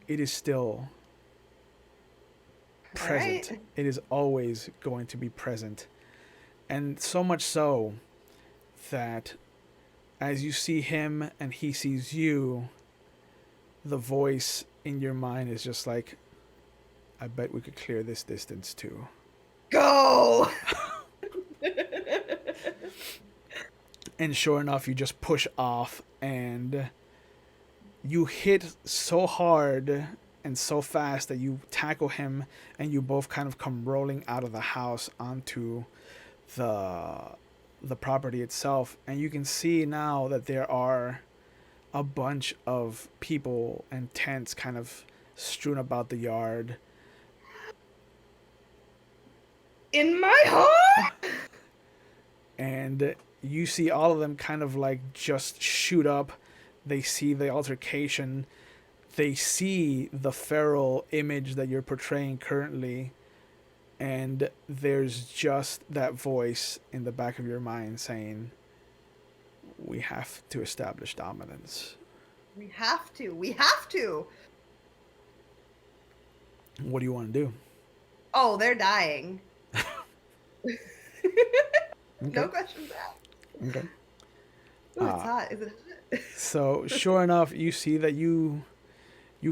is still All present. right. It is always going to be present, and so much so that as you see him and he sees you, the voice in your mind is just like, I bet we could clear this distance too. Go. And sure enough, you just push off, and you hit so hard and so fast that you tackle him, and you both kind of come rolling out of the house onto the property itself. And you can see now that there are a bunch of people and tents kind of strewn about the yard. In my heart. And you see all of them kind of like just shoot up. They see the altercation. They see the feral image that you're portraying currently. And there's just that voice in the back of your mind saying, we have to establish dominance. We have to. We have to. What do you want to do? Oh, they're dying. Okay. No questions asked. Okay. Ooh, it's hot. Is it? So sure enough, you see that you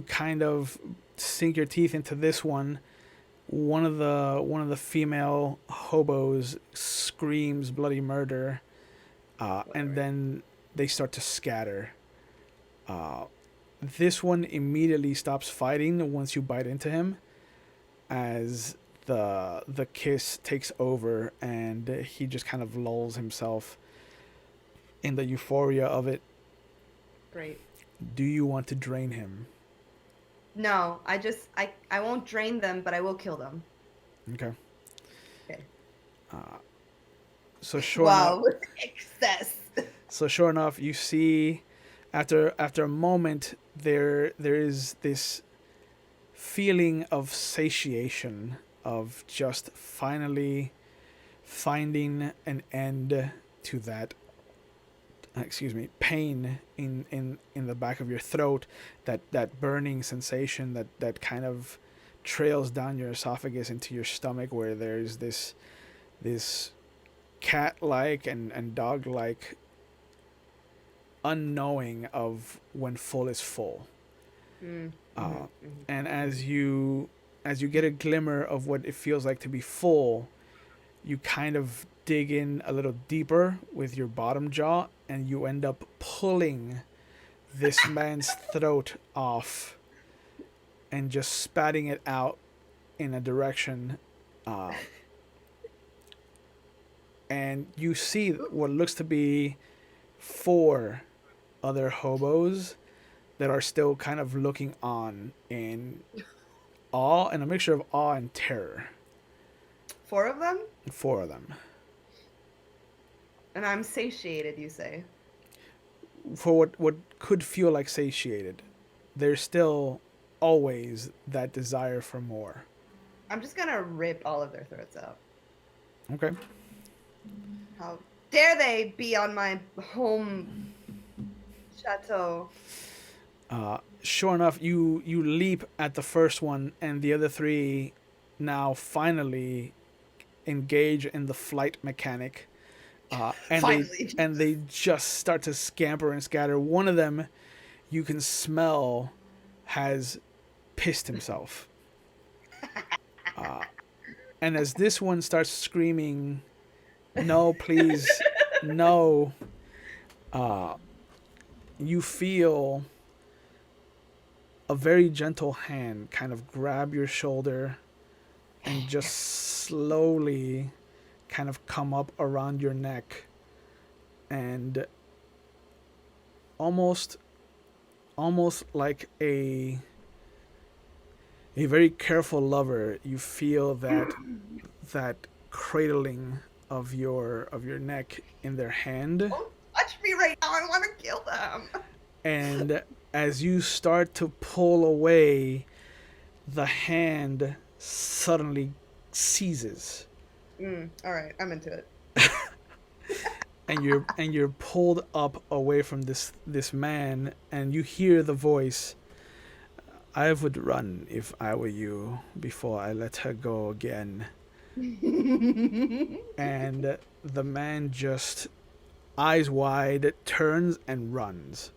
kind of sink your teeth into this one. One of the female hobos screams bloody murder, and then they start to scatter. This one immediately stops fighting once you bite into him, as the kiss takes over, and he just kind of lulls himself in the euphoria of it. Great. Do you want to drain him? No, I won't drain them, but I will kill them. Okay. Okay. So sure Wow, enough, excess. so sure enough, you see, after a moment, there is this feeling of satiation, of just finally finding an end to that pain in the back of your throat, that burning sensation that kind of trails down your esophagus into your stomach, where there's this cat-like and dog-like unknowing of when full is full. And as you get a glimmer of what it feels like to be full, you kind of dig in a little deeper with your bottom jaw, and you end up pulling this man's throat off and just spatting it out in a direction. And you see what looks to be 4 other hobos that are still kind of looking on in awe, and a mixture of awe and terror. 4 of them? 4 of them. And I'm satiated, you say? For what could feel like satiated, there's still always that desire for more. I'm just gonna rip all of their throats out. Okay. How dare they be on my home chateau? Sure enough, you leap at the first one, and the other three now finally engage in the flight mechanic, and they Finally. and they just start to scamper and scatter. One of them you can smell has pissed himself, and as this one starts screaming, "No, please, no!" You feel a very gentle hand kind of grab your shoulder and just slowly kind of come up around your neck and almost almost like a very careful lover, you feel that cradling of your neck in their hand. Don't touch me right now. I want to kill them. And as you start to pull away, the hand suddenly seizes, All right, I'm into it. and you're pulled up away from this man, and you hear the voice. I would run if I were you before I let her go again. And the man just, eyes wide, turns and runs.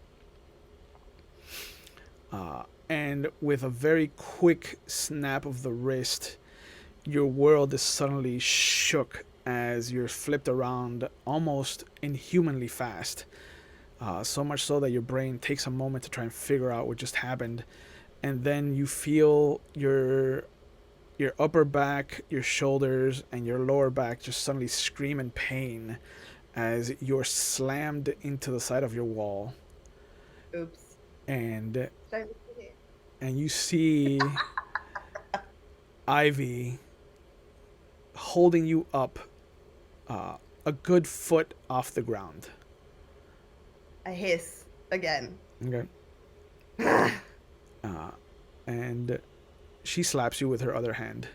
And with a very quick snap of the wrist, your world is suddenly shook as you're flipped around almost inhumanly fast. So much so that your brain takes a moment to try and figure out what just happened. And then you feel your upper back, your shoulders, and your lower back just suddenly scream in pain as you're slammed into the side of your wall. Oops. And Should you see Ivy holding you up a good foot off the ground. I hiss again. Okay. And she slaps you with her other hand.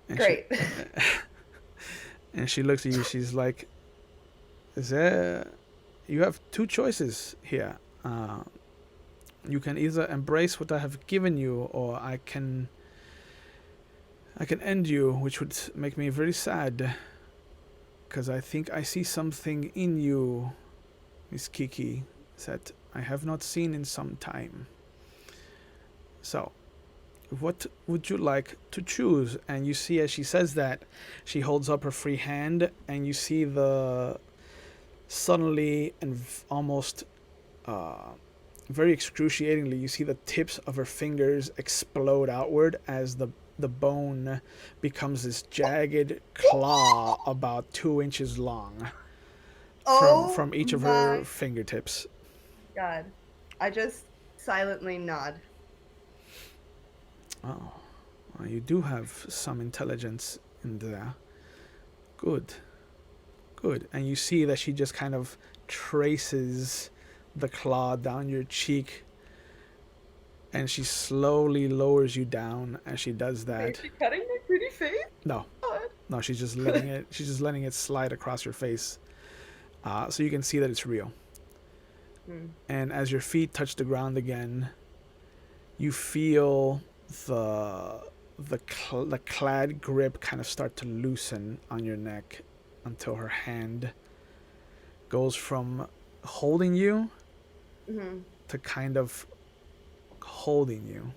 And Great. And she looks at you. She's like, "Is there? You have two choices here. You can either embrace what I have given you, or I can end you, which would make me very sad. Because I think I see something in you, Miss Kiki, that I have not seen in some time. So, what would you like to choose?" And you see, as she says that, she holds up her free hand, and you see the suddenly and almost very excruciatingly, you see the tips of her fingers explode outward as the bone becomes this jagged claw about 2 inches long from each of her my fingertips. God. I just silently nod. Oh, well, you do have some intelligence in there. Good, good. And you see that she just kind of traces the claw down your cheek, and she slowly lowers you down as she does that. Is she cutting my pretty face? No, God. no, she's just letting it. She's just letting it slide across your face, so you can see that it's real. And as your feet touch the ground again, you feel the clad grip kind of start to loosen on your neck until her hand goes from holding you to kind of holding you.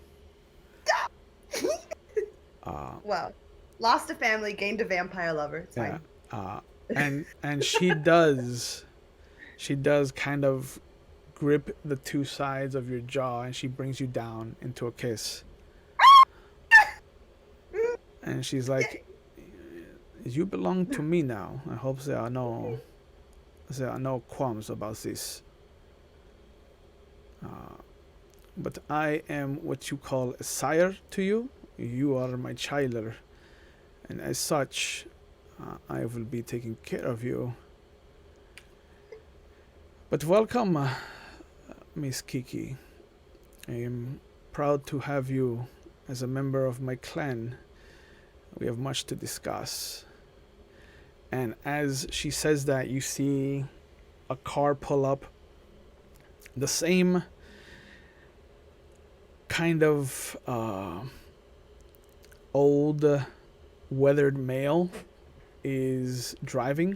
Well, lost a family, gained a vampire lover. It's Yeah. fine. And she does kind of grip the two sides of your jaw, and she brings you down into a kiss. And she's like, "You belong to me now. I hope there are no qualms about this. But I am what you call a sire to you. You are my child, and as such, I will be taking care of you. But welcome, Miss Kiki. I am proud to have you as a member of my clan. We have much to discuss." And as she says that, you see a car pull up. The same kind of old, weathered male is driving.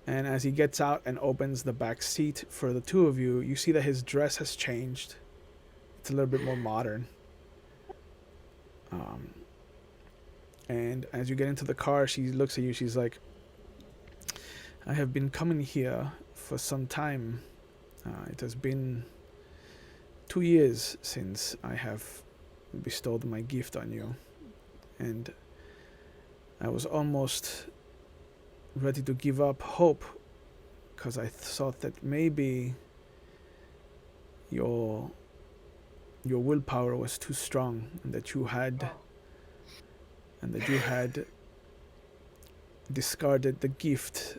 And as he gets out and opens the back seat for the two of you, you see that his dress has changed. It's a little bit more modern. Um, and as you get into the car, she looks at you. She's like, I have been coming here for some time. It has been 2 years since I have bestowed my gift on you. And I was almost ready to give up hope because I thought that maybe your willpower was too strong and that you had discarded the gift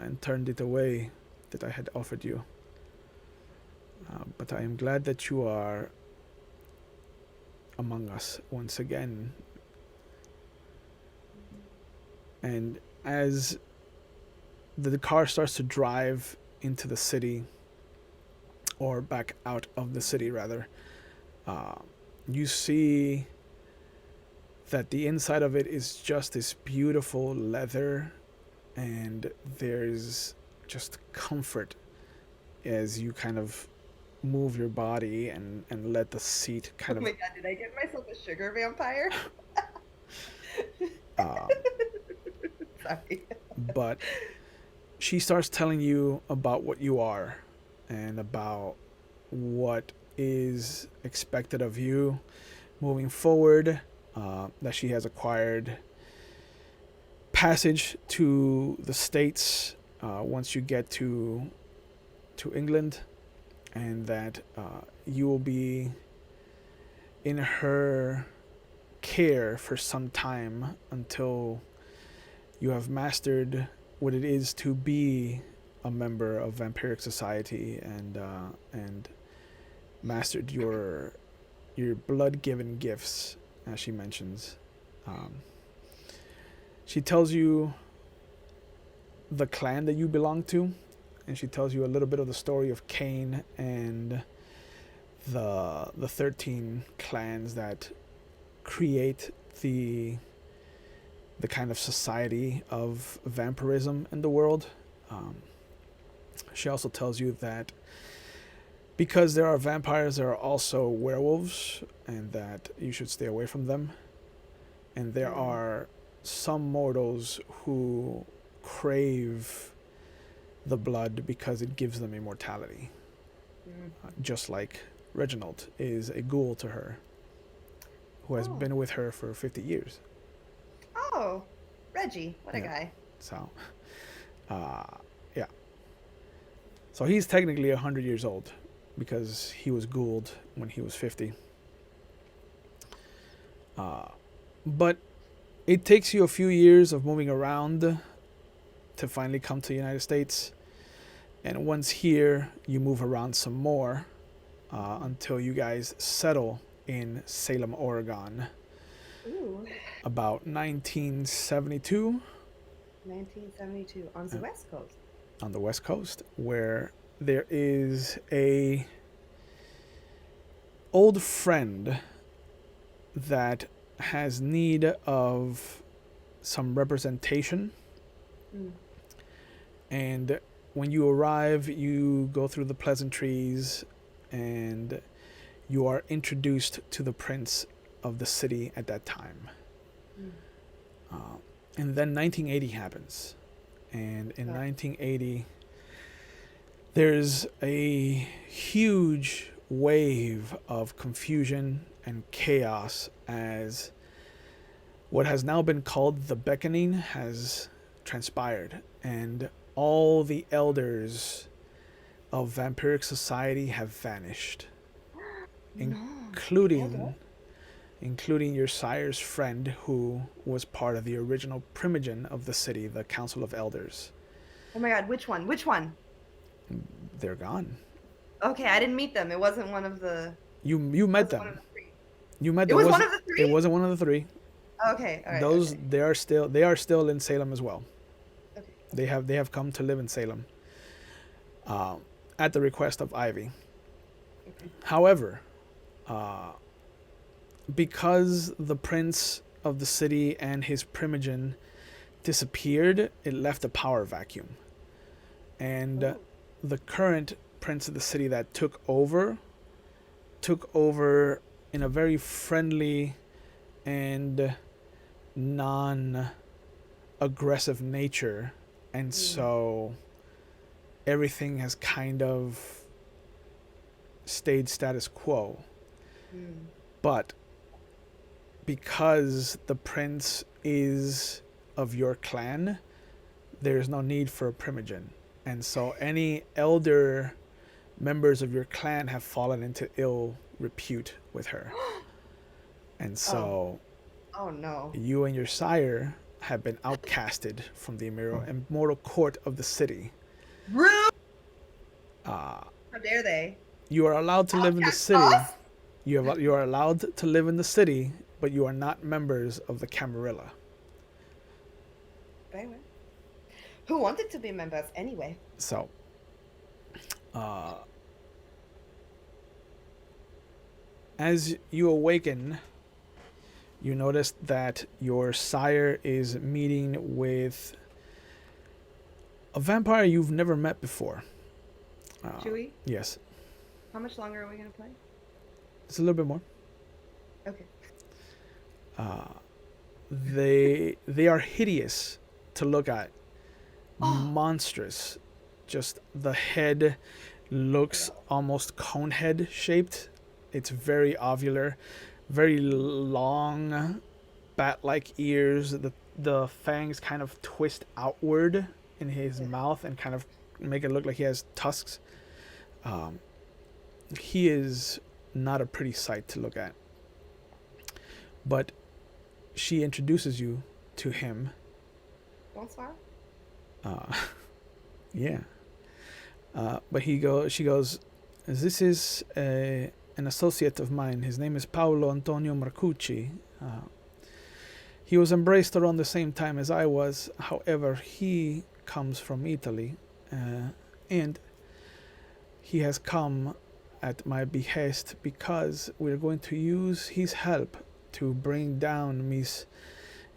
and turned it away that I had offered you. But I am glad that you are among us once again. And as the car starts to drive into the city, or back out of the city rather, you see that the inside of it is just this beautiful leather, and there's just comfort as you kind of move your body and let the seat kind Oh of my god, did I get myself a sugar vampire? um, Sorry. but she starts telling you about what you are and about what is expected of you moving forward, that she has acquired passage to the States once you get to England, and that you will be in her care for some time until you have mastered what it is to be a member of vampiric society, and mastered your blood-given gifts, as she mentions. She tells you the clan that you belong to, and she tells you a little bit of the story of Cain and the 13 clans that create the kind of society of vampirism in the world. She also tells you that because there are vampires, there are also werewolves, and that you should stay away from them. And there are some mortals who crave the blood because it gives them immortality. Just like Reginald is a ghoul to her, who has been with her for 50 years. Oh, Reggie, what a guy. So, yeah. So he's technically 100 years old because he was ghouled when he was 50. But it takes you a few years of moving around to finally come to the United States. And once here, you move around some more until you guys settle in Salem, Oregon. Ooh. About 1972. 1972 on the West Coast. On the West Coast, where there is a old friend that has need of some representation. And when you arrive, you go through the pleasantries and you are introduced to the prince of the city at that time. And then 1980 happens. And in 1980, there's a huge wave of confusion and chaos as what has now been called the Beckoning has transpired. And all the elders of vampiric society have vanished, including your sire's friend, who was part of the original primogen of the city, the Council of Elders. Oh my god, which one? Which one? They're gone. Okay, I didn't meet them. It wasn't one of the... You met them. One of the three. You met them. It was one of the three? It wasn't one of the three. Okay, all right. Those okay. they are still in Salem as well. Okay. They have come to live in Salem, at the request of Ivy. Okay. However, Uh, because the prince of the city and his primogen disappeared, it left a power vacuum. And Oh. the current prince of the city that took over in a very friendly and non aggressive nature. And Mm. so everything has kind of stayed status quo. Mm. But because the prince is of your clan, there's no need for a primogen. And so any elder members of your clan have fallen into ill repute with her. And Oh. so Oh no. you and your sire have been outcasted from the immortal court of the city. Rude. Uh, How dare they? you are allowed to live in the Outcast city. us? You are allowed to live in the city, but you are not members of the Camarilla. Very well. Who wanted to be members anyway? So, uh, as you awaken, you notice that your sire is meeting with a vampire you've never met before. Chewie, Yes, how much longer are we gonna play? it's a little bit more. Okay. They are hideous to look at, Oh. monstrous. Just the head looks almost cone head shaped. It's very ovular, very long, bat-like ears. The fangs kind of twist outward in his mouth and kind of make it look like he has tusks. Um, he is not a pretty sight to look at. But she introduces you to him. Bonsoir. Yeah. But she goes, this is an associate of mine. His name is Paolo Antonio Marcucci. He was embraced around the same time as I was. However, he comes from Italy. And he has come at my behest because we're going to use his help to bring down Miss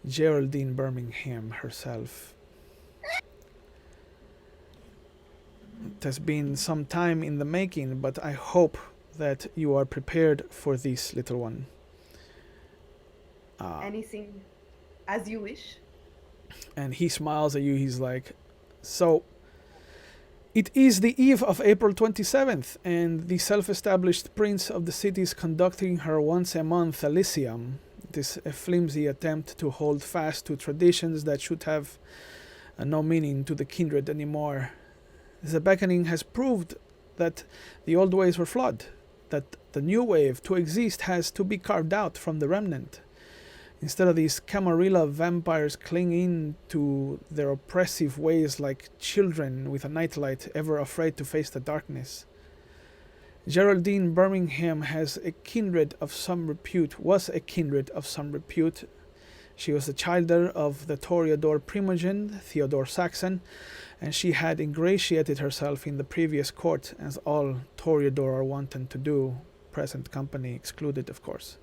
Geraldine Birmingham herself. It has been some time in the making, but I hope that you are prepared for this, little one. Anything as you wish. And he smiles at you. He's like, so it is the eve of April 27th, and the self-established prince of the city is conducting her once-a-month Elysium. This a flimsy attempt to hold fast to traditions that should have no meaning to the kindred anymore. The beckoning has proved that the old ways were flawed, that the new wave to exist has to be carved out from the remnant. Instead of these Camarilla vampires clinging to their oppressive ways like children with a nightlight, ever afraid to face the darkness. Geraldine Birmingham was a kindred of some repute. She was the child of the Toreador primogen, Theodore Saxon, and she had ingratiated herself in the previous court, as all Toreador are wanted to do, present company excluded, of course.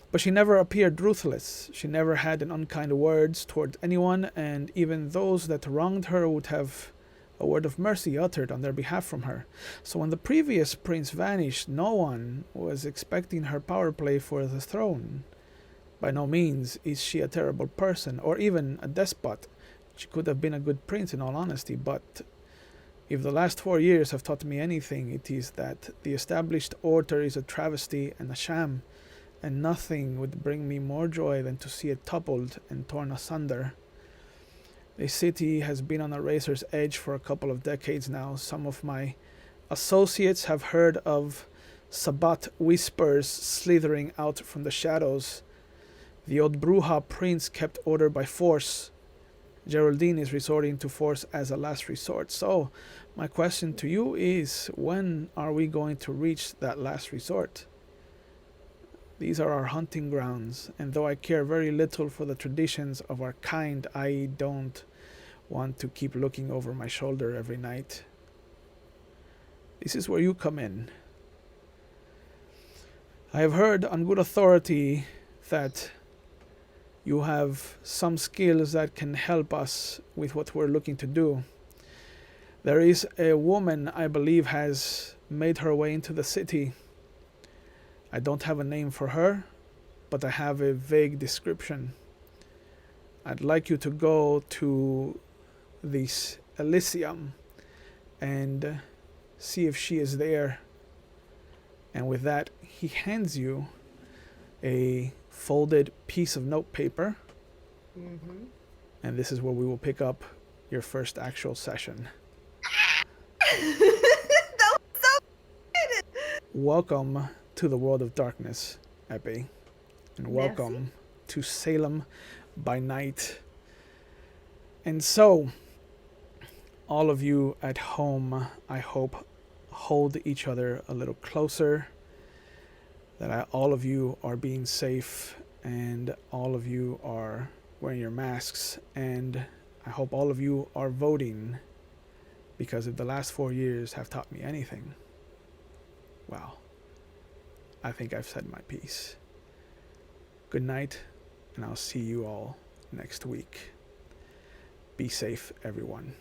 But she never appeared ruthless. She never had an unkind words toward anyone, and even those that wronged her would have a word of mercy uttered on their behalf from her. So when the previous prince vanished, no one was expecting her power play for the throne. By no means is she a terrible person, or even a despot. She could have been a good prince in all honesty, but if the last 4 years have taught me anything, it is that the established order is a travesty and a sham, and nothing would bring me more joy than to see it toppled and torn asunder. The city has been on a razor's edge for a couple of decades now. Some of my associates have heard of Sabbat whispers slithering out from the shadows. The old Bruja prince kept order by force. Geraldine is resorting to force as a last resort. So, my question to you is, when are we going to reach that last resort? These are our hunting grounds, and though I care very little for the traditions of our kind, I don't want to keep looking over my shoulder every night. This is where you come in. I have heard on good authority that you have some skills that can help us with what we're looking to do. There is a woman I believe has made her way into the city. I don't have a name for her, but I have a vague description. I'd like you to go to this Elysium and see if she is there. And with that, he hands you a folded piece of notepaper. Mm-hmm. And this is where we will pick up your first actual session. That was so good. Welcome to the world of darkness, Epi. And welcome Merci. to Salem by night. And so, all of you at home, I hope, hold each other a little closer, that all of you are being safe, and all of you are wearing your masks, and I hope all of you are voting, because if the last 4 years have taught me anything, well, I think I've said my piece. Good night, and I'll see you all next week. Be safe, everyone.